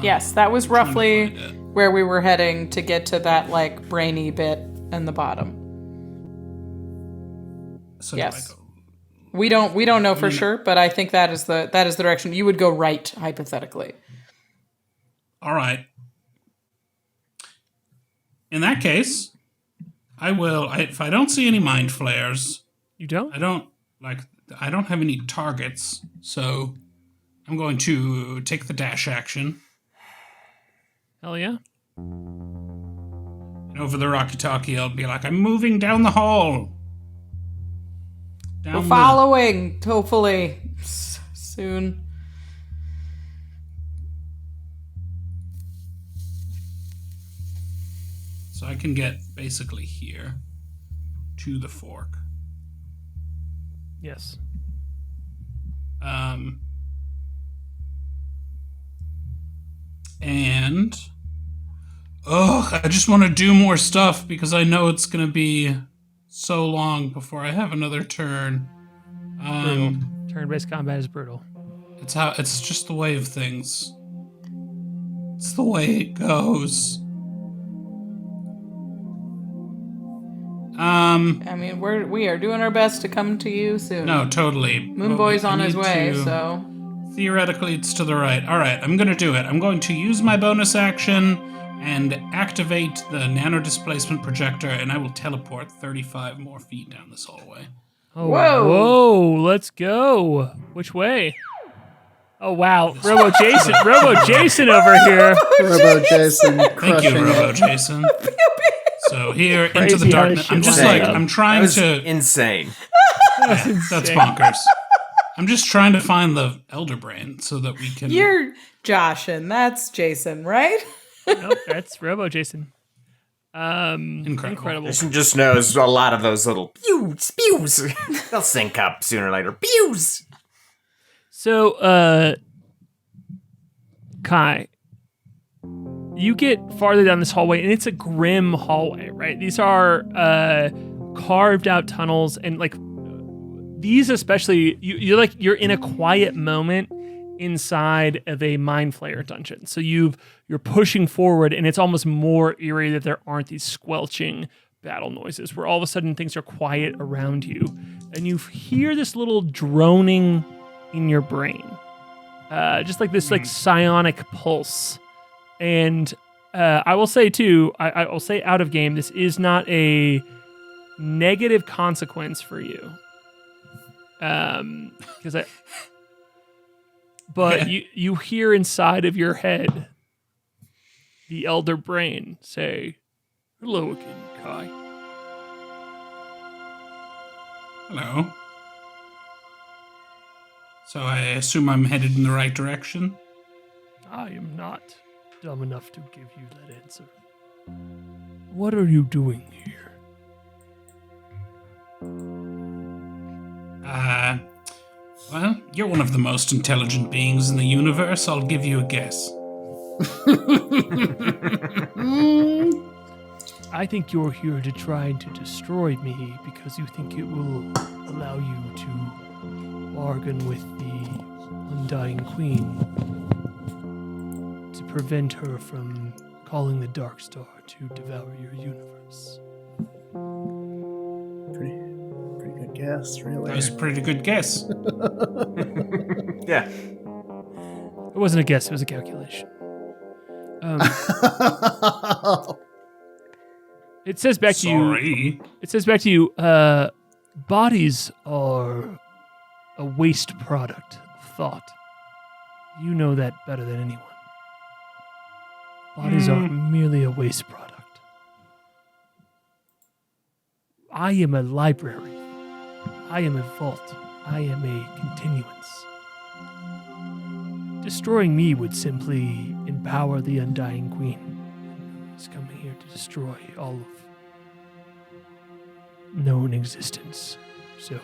Yes, that was roughly where we were heading to get to that, like, brainy bit in the bottom. So Yes. do I go? We don't know for sure, but I think that is the direction. You would go right, hypothetically. All right. In that case, I will. If I don't see any mind flares, You don't? I don't have any targets, so I'm going to take the dash action Hell yeah. and over the walkie-talkie. I'll be like, I'm moving down the hall. We're following, hopefully, soon. So I can get basically here to the fork. Yes. And I just want to do more stuff because I know it's gonna be so long before I have another turn. Brutal. Turn-based combat is brutal. It's just the way of things. It's the way it goes. I mean, we are doing our best to come to you soon. No, totally. Moonboy's I on his need way, to- so Theoretically, it's to the right. All right, I'm gonna do it. I'm going to use my bonus action and activate the nano displacement projector, and I will teleport 35 more feet down this hallway. Oh, Whoa. Whoa, let's go. Which way? Oh, wow. Robo Jason over here. Robo Jason Thank crushing you, Robo it. Jason. So here into Crazy the how darkness. this I'm shit just lines like up. I'm That trying was to. insane. That's bonkers. I'm just trying to find the Elder Brain so that we can. you're Josh, and that's Jason, right? Nope, that's Robo Jason. Incredible. Jason just knows a lot of those little pews. They'll sync up sooner or later. Pews. So, K.A.I, you get farther down this hallway, and it's a grim hallway, right? These are carved out tunnels, and like these especially, you're in a quiet moment inside of a mind flayer dungeon. So you're pushing forward, and it's almost more eerie that there aren't these squelching battle noises, where all of a sudden things are quiet around you, and you hear this little droning in your brain, just like this like psionic pulse. And I will say too, I will say out of game, this is not a negative consequence for you, but you hear inside of your head the elder brain say, "Hello again, K.A.I." Hello. So I assume I'm headed in the right direction. I am not dumb enough to give you that answer. What are you doing here? Well, you're one of the most intelligent beings in the universe. I'll give you a guess. I think you're here to try to destroy me because you think it will allow you to bargain with the Undying Queen to prevent her from calling the Dark Star to devour your universe. Pretty good guess, really. That was a pretty good guess. Yeah. It wasn't a guess, it was a calculation. It says back to you. Sorry. It says back to you, bodies are a waste product of thought. You know that better than anyone. Bodies are merely a waste product. I am a library. I am a vault. I am a continuance. Destroying me would simply empower the Undying Queen. He's coming here to destroy all of known existence. So,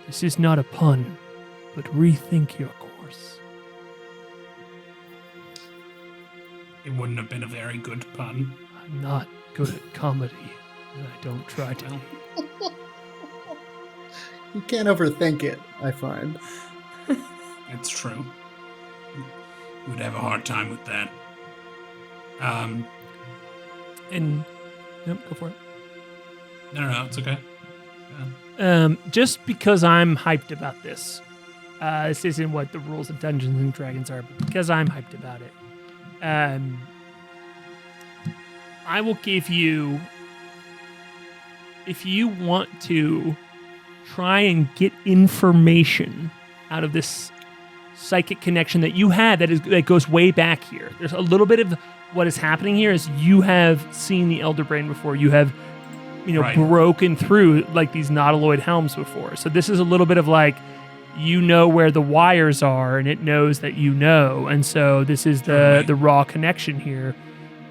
this is not a pun, but rethink your course. It wouldn't have been a very good pun. I'm not good at comedy, and I don't try to be. You can't overthink it, I find. It's true. You would have a hard time with that. And, yep, go for it. No, it's okay. Just because I'm hyped about this. This isn't what the rules of Dungeons and Dragons are, but because I'm hyped about it. I will give you, if you want to try and get information out of this psychic connection that you had that goes way back here. There's a little bit of what is happening here is you have seen the Elder Brain before. You have, Right. broken through like these nautiloid helms before. So this is a little bit of like, you know where the wires are and it knows that you know. And so this is the raw connection here.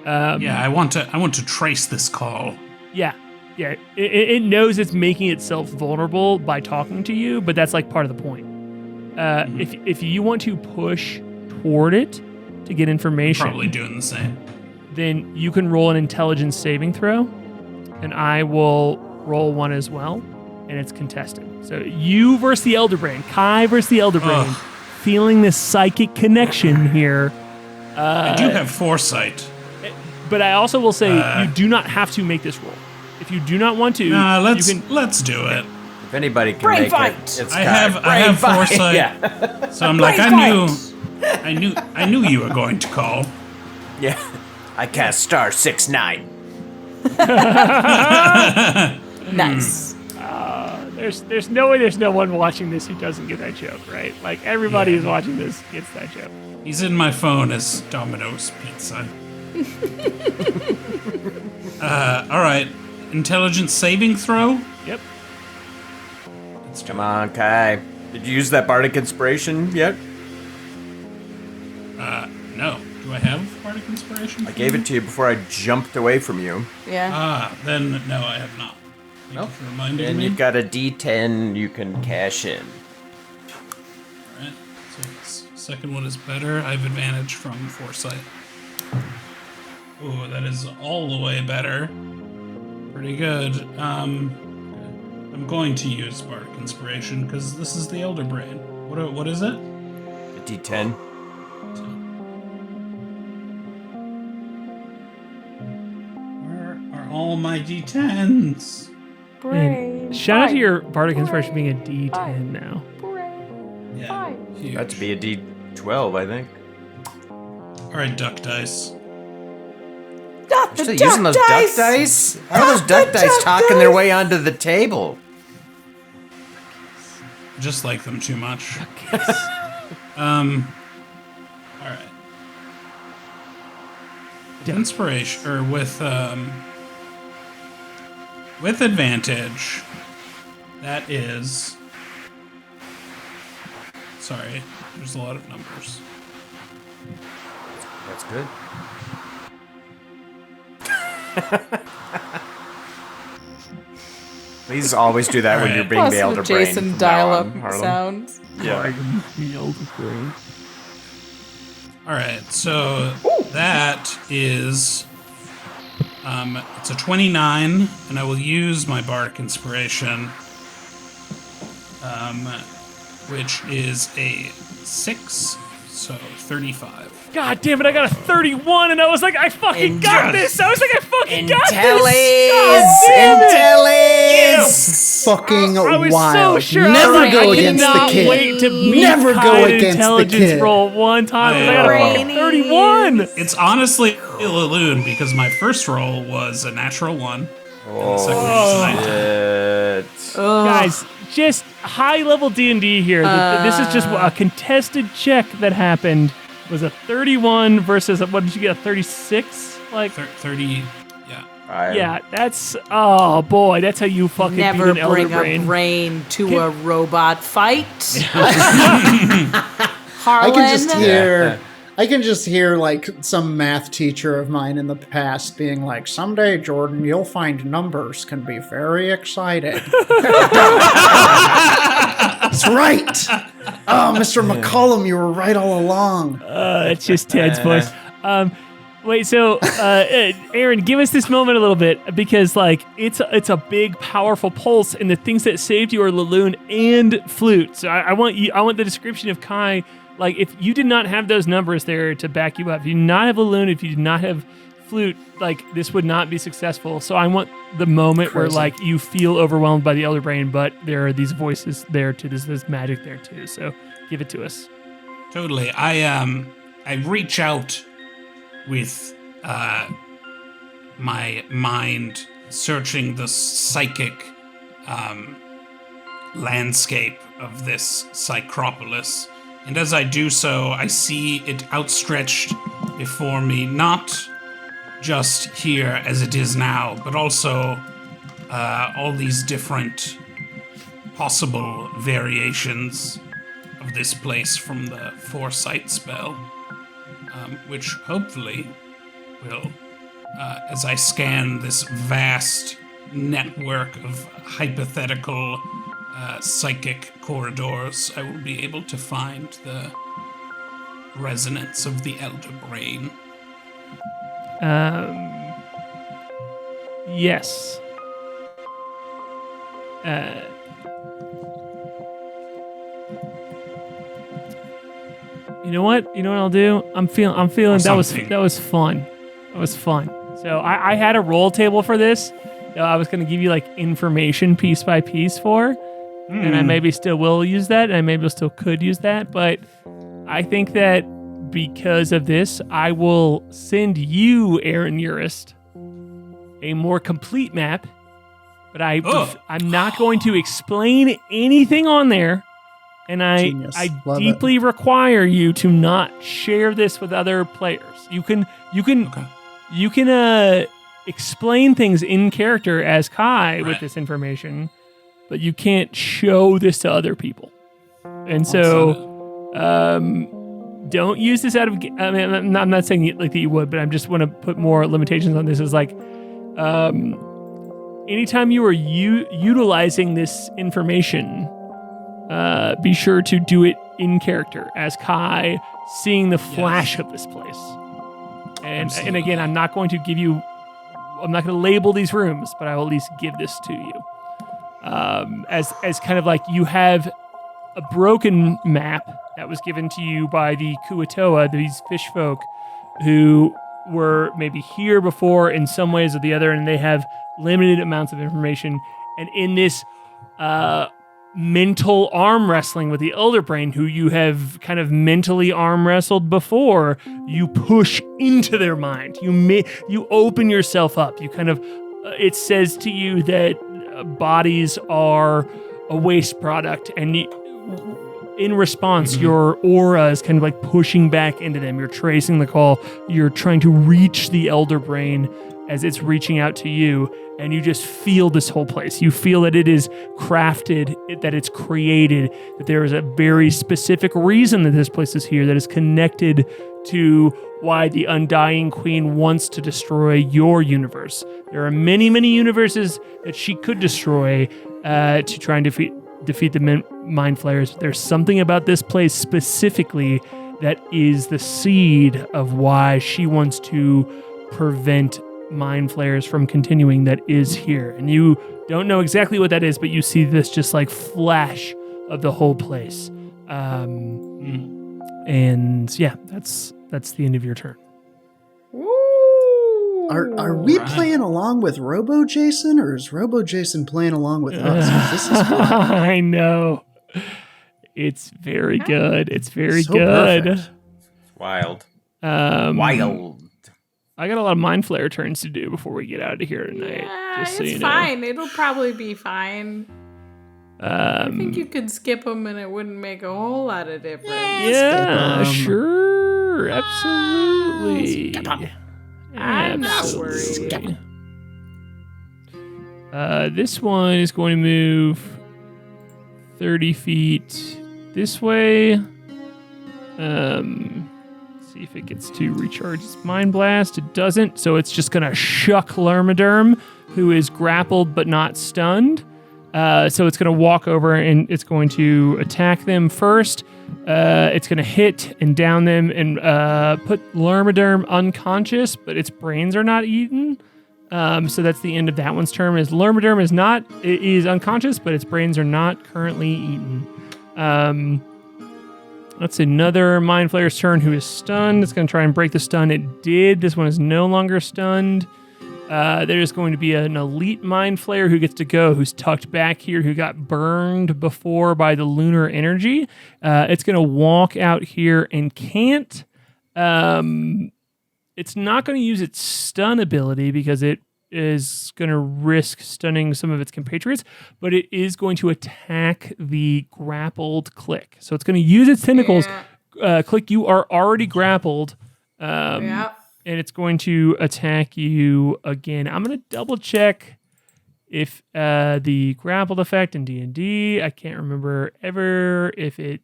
Yeah, I want to trace this call. Yeah. It knows it's making itself vulnerable by talking to you, but that's like part of the point. If you want to push toward it to get information, Probably doing the same. then you can roll an intelligence saving throw, and I will roll one as well, and it's contested. So you versus the Elder Brain, K.A.I versus the Elder Brain, feeling this psychic connection here. I do have foresight. But I also will say you do not have to make this roll. If you do not want to, Let's you can. let's do it. If anybody can Brain make fight. it, it's I Kai. have foresight. Yeah. So I'm like, I knew you were going to call. Yeah. I cast star 6-9. Nice. There's no way there's no one watching this who doesn't get that joke, right? Like everybody who's watching this gets that joke. He's in my phone as Domino's Pizza. All right. Intelligence saving throw? Yep. Come on, Kai. Did you use that bardic inspiration yet? No. Do I have bardic inspiration? I gave it to you before I jumped away from you. Yeah. Then no, I have not. Thank you for reminding And me. you've got a D10 you can cash in. Alright, so this second one is better. I have advantage from foresight. Ooh, that is all the way better. Pretty good. I'm going to use Bardic Inspiration because this is the Elder Brain. What is it? A D10. Where are all my D10s? And shout out to your Bardic Inspiration being a D10 now. Yeah, huge. That to be a D12, I think. Alright, duck dice. Not You're the still using those duck dice? How are those duck dice talking their way onto the table? Just like them too much. Alright. Inspiration, or with advantage, that is... Sorry, there's a lot of numbers. That's good. Please always do that when you're being the Elder Brain. Jason from now on, dial-up Harlem. sounds. Yeah. The Elder Brain. Alright, so that is... it's a 29, and I will use my Bardic Inspiration, which is a 6, so 35. God damn it, I got a 31 and I was like, I fucking got this. I was like, I fucking got this. Intellis! Fucking I was wild. so sure. Never I was like, go I against the cannot kid. wait to meet Never go Kai against the intelligence kid. roll one time. I got a fucking Brainy. 31. It's honestly a Laloon because my first roll was a natural 1. And the second one was 19. Guys, just high-level D&D here. This is just a contested check that happened. It was a 31 versus, what did you get, a 36? Like, 30, yeah. yeah, that's, oh boy, that's how you fucking Never beat an Elder bring Brain. a brain to a robot fight. I Harlan. can just hear I can just hear like some math teacher of mine in the past being like, "Someday, Jordan, you'll find numbers can be very exciting." That's right. Oh, Mr. McCollum, you were right all along. It's just Ted's voice. Wait, so Aaron, give us this moment a little bit because like it's a big, powerful pulse, and the things that saved you are Laloon and Flute. So I want the description of K.A.I. Like if you did not have those numbers there to back you up, if you did not have Laloon, if you did not have Flute, like this would not be successful. So I want the moment where like you feel overwhelmed by the Elder Brain, but there are these voices there too. There's magic there too. So give it to us. Totally. I reach out with my mind searching the psychic landscape of this Psycropolis. And as I do so, I see it outstretched before me, not just here as it is now, but also all these different possible variations of this place from the Foresight spell, which hopefully will, as I scan this vast network of hypothetical psychic corridors, I will be able to find the resonance of the Elder Brain. Yes. You know what I'll do? I'm feeling that was fun. That was fun. So I had a roll table for this. I was going to give you like information piece by piece for, and I maybe still will use that, and I maybe still could use that, but I think that because of this, I will send you, Aaron Urist, a more complete map, but I'm not going to explain anything on there, and I deeply require you to not share this with other players. You can explain things in character as K.A.I. with this information, but you can't show this to other people. And so, don't use this out of. I mean, I'm not saying like that you would, but I just want to put more limitations on this. Is like, anytime you are utilizing this information, be sure to do it in character as K.A.I. seeing the flash of this place. And again, I'm not going to label these rooms, but I will at least give this to you. As kind of like you have a broken map that was given to you by the Kuatoa, these fish folk who were maybe here before in some ways or the other, and they have limited amounts of information. And in this mental arm wrestling with the Elder Brain, who you have kind of mentally arm wrestled before, you push into their mind. You open yourself up. You kind of, it says to you that bodies are a waste product, and in response, your aura is kind of like pushing back into them. You're tracing the call. You're trying to reach the Elder Brain as it's reaching out to you, and you just feel this whole place. You feel that it is crafted, that it's created, that there is a very specific reason that this place is here, that is connected to why the Undying Queen wants to destroy your universe. There are many, many universes that she could destroy to try and defeat the Mind Flayers. There's something about this place specifically that is the seed of why she wants to prevent Mind Flayers from continuing that is here. And you don't know exactly what that is, but you see this just like flash of the whole place. And yeah, that's the end of your turn. Are we playing along with Robo Jason, or is Robo Jason playing along with us? This is fun. I know. It's very good. It's very So good. perfect. Wild. Wild. I got a lot of Mind Flayer turns to do before we get out of here tonight. Yeah, just so it's you know. fine. It'll probably be fine. I think you could skip them and it wouldn't make a whole lot of difference. Yeah, sure. Absolutely. I'm not worried. This one is going to move 30 feet this way. see if it gets to recharge its Mind Blast. It doesn't, so it's just going to shuck Lermaderm, who is grappled but not stunned. So it's going to walk over and it's going to attack them first. It's going to hit and down them and put Lermaderm unconscious, but its brains are not eaten. So that's the end of that one's turn. Is Lermaderm is unconscious, but its brains are not currently eaten. That's another Mind Flayer's turn who is stunned. It's going to try and break the stun. It did. This one is no longer stunned. There's going to be an elite Mind Flayer who gets to go, who's tucked back here, who got burned before by the lunar energy. It's going to walk out here and can't. It's not going to use its stun ability because it is going to risk stunning some of its compatriots, but it is going to attack the grappled Klik. So it's going to use its tentacles. Klik, you are already grappled. And it's going to attack you again. I'm going to double check if the grappled effect in D&D, I can't remember ever if it...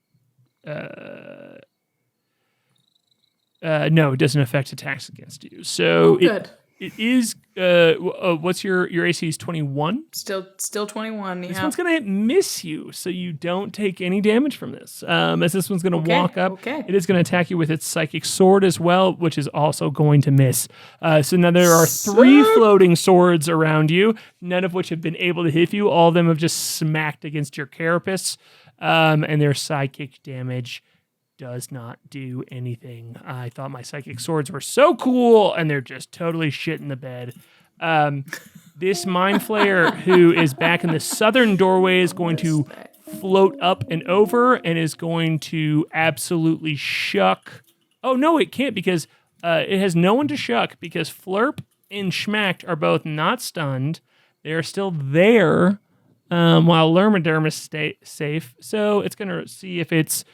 no, it doesn't affect attacks against you. So good. It is. What's your AC is 21? Still 21. This one's gonna miss you, so you don't take any damage from this. As this one's gonna walk up, it is gonna attack you with its psychic sword as well, which is also going to miss. So now there are 3 floating swords around you, none of which have been able to hit you. All of them have just smacked against your carapace, and their psychic damage does not do anything. I thought my psychic swords were so cool, and they're just totally shit in the bed. This Mind Flayer, who is back in the southern doorway, is going to float up and over and is going to absolutely shuck. Oh, no, it can't because it has no one to shuck because Flurp and Schmacked are both not stunned. They're still there while Lermaderm is safe. So it's going to see if its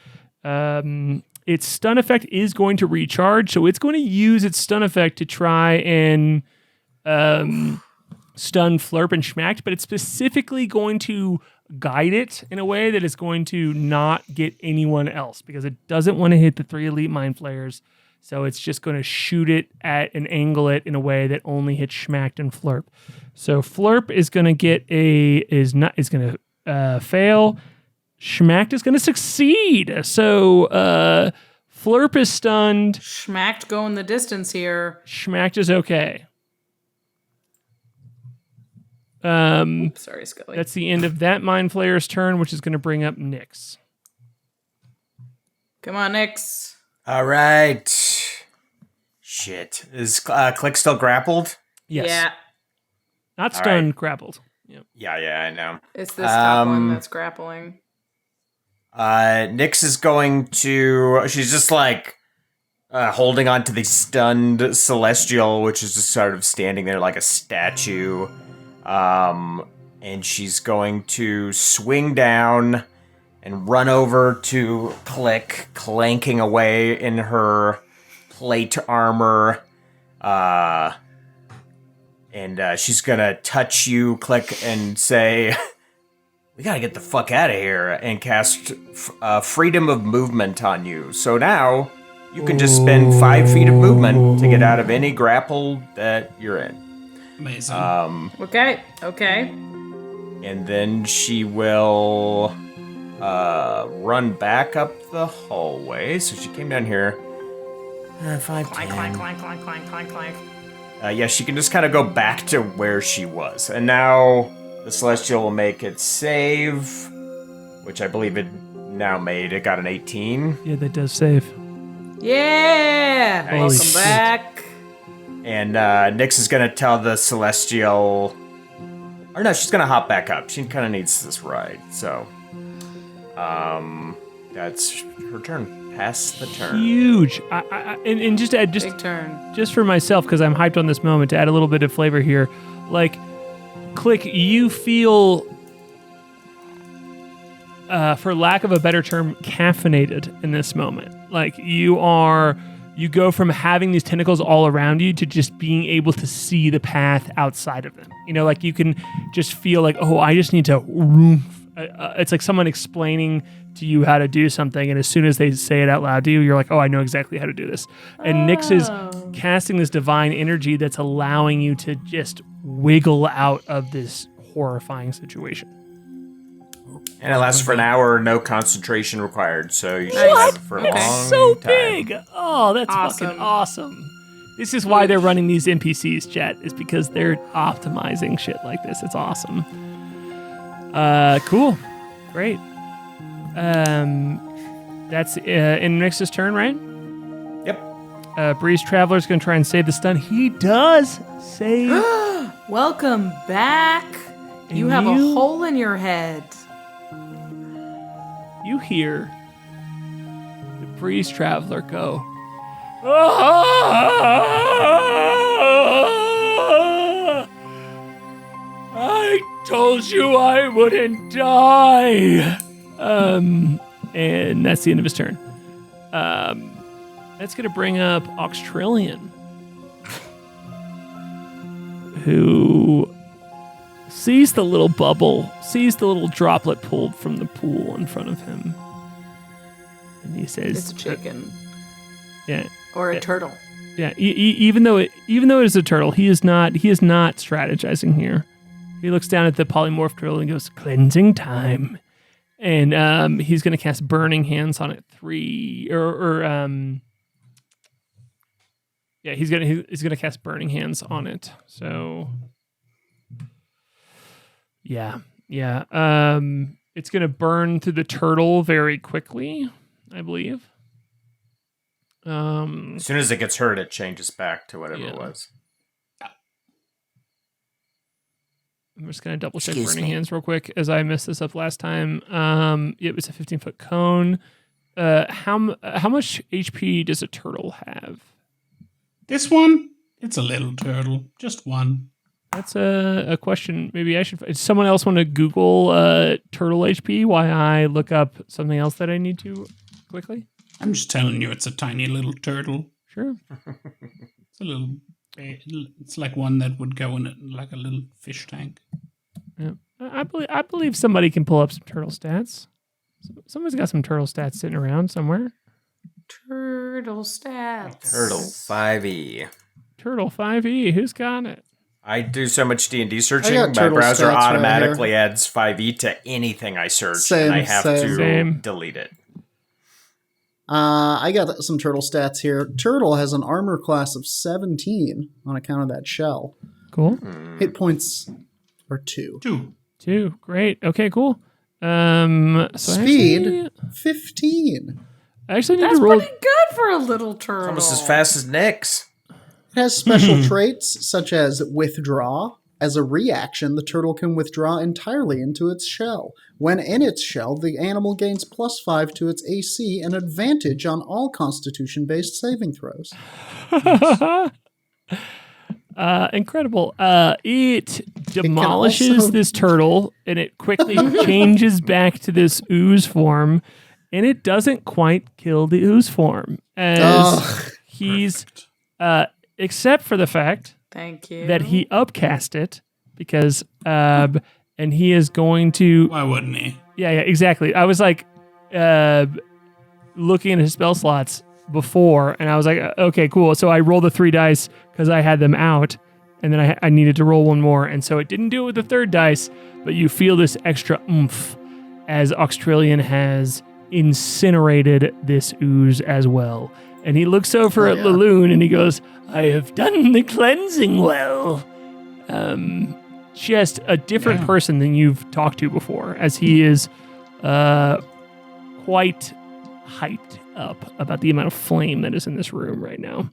stun effect is going to recharge, so it's going to use its stun effect to try and stun Flurp and Schmacked, but it's specifically going to guide it in a way that is going to not get anyone else because it doesn't want to hit the 3 elite Mind Flayers, so it's just going to shoot it at and angle it in a way that only hits Schmacked and Flurp. So Flurp is going to fail. Schmacked is going to succeed. So Flurp is stunned. Schmacked going the distance here. Schmacked is okay. Sorry, Scully. That's the end of that Mind Flayer's turn, which is going to bring up Nyx. Come on, Nyx. All right. Shit. Is Klik still grappled? Yes. Yeah. Not stunned, grappled. Yep. Yeah, I know. It's this top one that's grappling. Nyx is going to... She's just like holding on to the stunned Celestial, which is just sort of standing there like a statue. And she's going to swing down and run over to Klik, clanking away in her plate armor. And she's gonna touch you, Klik, and say... We gotta get the fuck out of here, and cast freedom of movement on you. So now, you can just spend 5 feet of movement to get out of any grapple that you're in. Amazing. Okay. And then she will run back up the hallway. So she came down here. 5, 10. Clank. Yeah, she can just kind of go back to where she was. And now... The Celestial will make its save, which I believe it now made. It got an 18. Yeah, that does save. Yeah! Nice. Welcome back. And Nyx is going to tell the Celestial... Or no, she's going to hop back up. She kind of needs this ride. So, that's her turn. Pass the turn. Huge. And just to add, Big turn. Just for myself, because I'm hyped on this moment, to add a little bit of flavor here. Like... Klik, you feel, for lack of a better term, caffeinated in this moment. Like you go from having these tentacles all around you to just being able to see the path outside of them. You know, like you can just feel like, oh, I just need to it's like someone explaining to you how to do something, and as soon as they say it out loud to you, you're like, oh, I know exactly how to do this. And Nyx is casting this divine energy that's allowing you to just wiggle out of this horrifying situation. And it lasts for an hour, no concentration required, so you should have it for a long It's so time. big. Oh, that's Awesome. fucking awesome. This is why they're running these NPCs, chat, is because they're optimizing shit like this. It's awesome. Cool. Great. That's in Nyx's turn, right? Yep. Breeze Traveler's going to try and save the stun. He does save. Welcome back. And You have a hole in your head. You hear the Breeze Traveler go, I told you I wouldn't die. And that's the end of his turn. That's going to bring up Auxtrillion, who sees the little bubble, sees the little droplet pulled from the pool in front of him. And he says, It's a chicken. Yeah. Or a turtle. Yeah, even though it is a turtle, he is not strategizing here. He looks down at the polymorph turtle and goes, cleansing time. And he's going to cast Burning Hands on it 3 yeah, he's going to cast Burning Hands on it. So yeah. It's going to burn through the turtle very quickly, I believe. As soon as it gets hurt, it changes back to whatever it was. I'm just going to double check Burning Hands real quick as I messed this up last time. It was a 15-foot cone. How much HP does a turtle have? This one, it's a little turtle. Just one. That's a question. Maybe I should. Does someone else want to Google turtle HP while I look up something else that I need to quickly? I'm just telling you, it's a tiny little turtle. Sure. It's a little. It's like one that would go in like a little fish tank. Yeah, I believe somebody can pull up some turtle stats. Somebody's got some turtle stats sitting around somewhere. Turtle stats. Turtle 5e. Turtle 5e. Who's got it? I do so much D&D searching, got my turtle browser stats right automatically adds 5e to anything I search, and I have to Same. delete it. I got some turtle stats here. Turtle has an armor class of 17 on account of that shell. Cool. Hit points are 2. 2. Great. Okay, cool. So Speed 15. I actually need That's to roll. pretty good for a little turtle. Almost as fast as Nyx. It has special traits such as withdraw. As a reaction, the turtle can withdraw entirely into its shell. When in its shell, the animal gains +5 to its AC and advantage on all Constitution-based saving throws. Incredible. It demolishes also- this turtle and it quickly changes back to this ooze form, and it doesn't quite kill the ooze form as he's except for the fact Thank you. that he upcast it because and he is going to Why wouldn't he? yeah exactly. I was like looking at his spell slots before, and I was like, okay, cool. So I rolled the 3 dice because I had them out, and then I needed to roll one more, and so it didn't do it with the 3rd dice, but you feel this extra oomph as Auxtrillion has incinerated this ooze as well. And he looks over at Laloon and he goes, I have done the cleansing well. Just a different person than you've talked to before, as he is quite hyped up about the amount of flame that is in this room right now.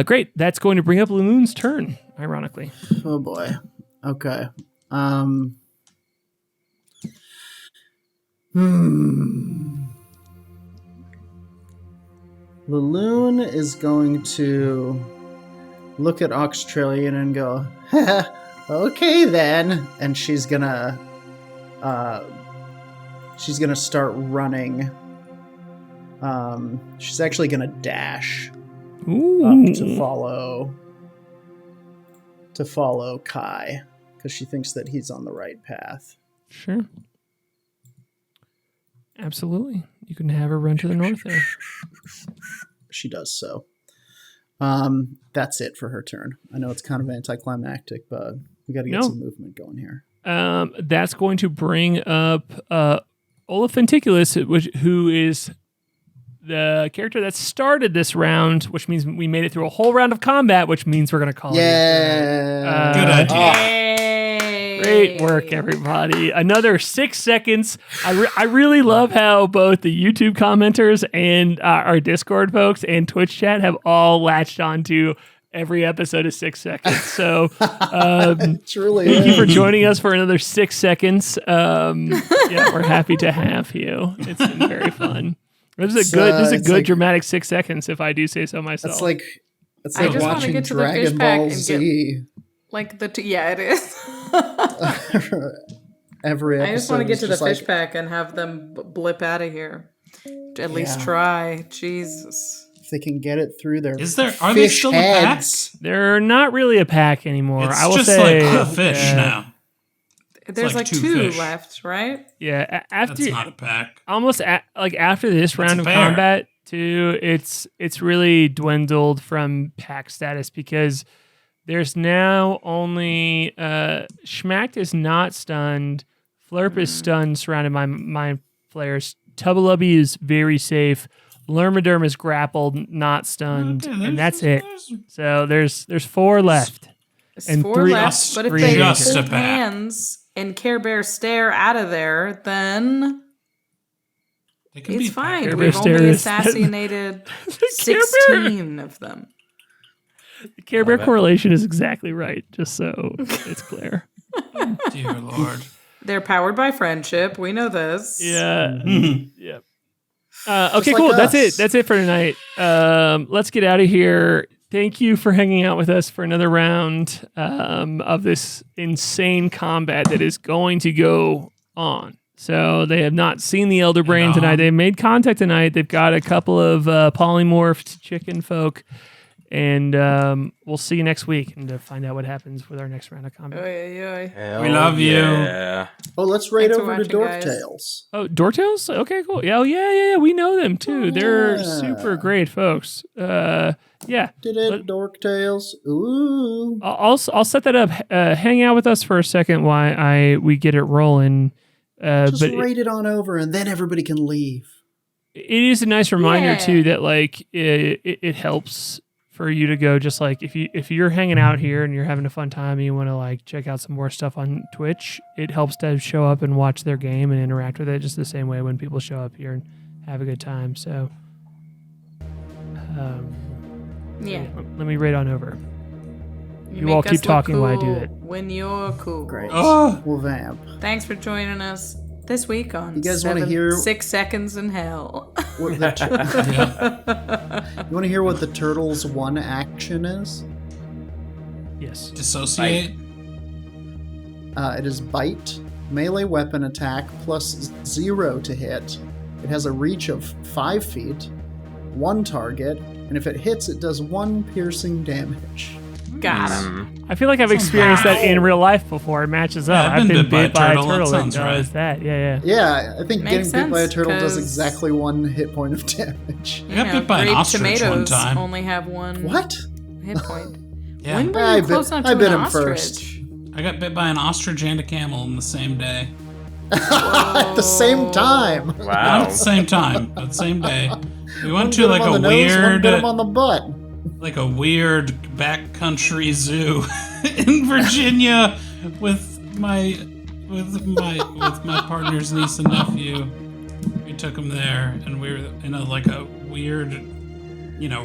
Great. That's going to bring up Laloon's turn, ironically. Oh boy. Okay. Laloon is going to look at Auxtrillion and go, okay then. And she's gonna start running. She's actually gonna dash Ooh. up to follow K.A.I, because because she thinks that he's on the right path. Sure. Absolutely. You can have her run to the north there. She does so. That's it for her turn. I know it's kind of anticlimactic, but we got to get some movement going here. That's going to bring up Olafenticulus, who is the character that started this round, which means we made it through a whole round of combat, which means we're going to call it. Yeah. Good idea. Great work, everybody. Another 6 seconds. I really love how both the YouTube commenters and our Discord folks and Twitch chat have all latched onto every episode of 6 seconds. So Truly thank you for joining us for another 6 seconds. Yeah, we're happy to have you. It's been very fun. This is a good dramatic 6 seconds, if I do say so myself. It's like I just want to watching get to the fish Dragon pack Ball and Z. Like it is. Every episode. I just want to get to the is just fish pack and have them blip out of here. At least try. Jesus. If they can get it through their Are they fish still heads. a pack? They're not really a pack anymore. It's I will just say, like a fish now. There's like like two two fish. left, right? Yeah, That's not a pack. after this round a of bear. combat, too, it's really dwindled from pack status because there's now only Schmacked is not stunned, Flurp is stunned, surrounded by mind flayers. Tubbalubby is very safe. Lermaderm is grappled, not stunned, and that's it. So there's 4 left. There's And 4 3 left, but if three they just a hold pack. hands and Care Bear stare out of there, then They can it's be fine. Care We've Bear only stare is- assassinated Care Bear. 16 of them. The Care Bear correlation is exactly right, just so it's clear. Dear Lord. They're powered by friendship. We know this. Yeah. Mhm. Yep. Okay, like cool. us. That's it for tonight. Let's get out of here. Thank you for hanging out with us for another round of this insane combat that is going to go on. So they have not seen the Elder Brain tonight. They made contact tonight. They've got a couple of polymorphed chicken folk. And we'll see you next week and to find out what happens with our next round of combat. Oy, oy, oy. We love you. Yeah. Oh, let's raid Thanks for over to watching, Dork guys. Tales. Oh, Dortails? Okay, cool. Yeah, yeah. We know them too. They're Yeah. super great folks. Yeah. Did it, Dork Tales? Ooh. I'll set that up. Hang out with us for a second while we get it rolling. Just But raid it on over and then everybody can leave. it is a nice reminder Yeah. too that like it helps for you to go just like if you're hanging out here and you're having a fun time and you want to like check out some more stuff on Twitch, it helps to show up and watch their game and interact with it just the same way when people show up here and have a good time. So Yeah. let me raid on over. You make all us keep look talking while I do cool it. When you're cool. Great. Oh, Well, vamp. Thanks for joining us this week on You guys wanna hear- 6 Seconds in Hell. What the you want to hear what the turtle's one action is? Yes. dissociate. It is bite, melee weapon attack plus 0 to hit. It has a reach of 5 feet, 1 target, and if it hits, it does 1 piercing damage. Got him. I feel like I've experienced that in real life before. It matches up. Yeah, I've been bit by a turtle That that sounds does right. that. Yeah. Yeah, I think Makes getting bit by a sense, turtle does 'cause- exactly 1 hit point of damage. I got bit by an grape ostrich one tomatoes time. only have 1 What? hit point. Yeah. When were I you bit- close enough I to bit an him ostrich? first. I got bit by an ostrich and a camel in the same day. At the same time. Not at Wow. the same time, but same day. We went One to bit like him on a the nose, one weird, bit him on the butt. backcountry zoo in Virginia with my partner's niece and nephew. We took them there, and we were in a weird,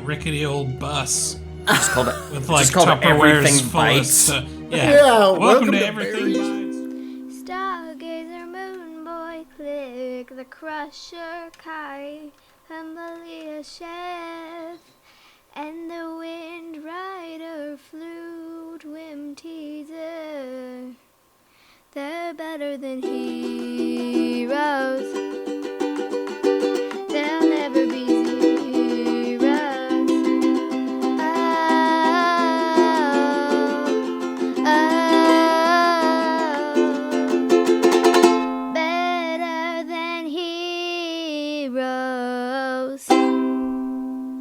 rickety old bus Just called it. with like Just called it Tupperwares Everything full of Bites. stuff. Yeah, welcome to Everything Berries. Bites. Stargazer, Moonboy, Klik, the Crusher, K.A.I, Humblia, Chef, and the Windrider, Flute, Whimteaser. They're better than he.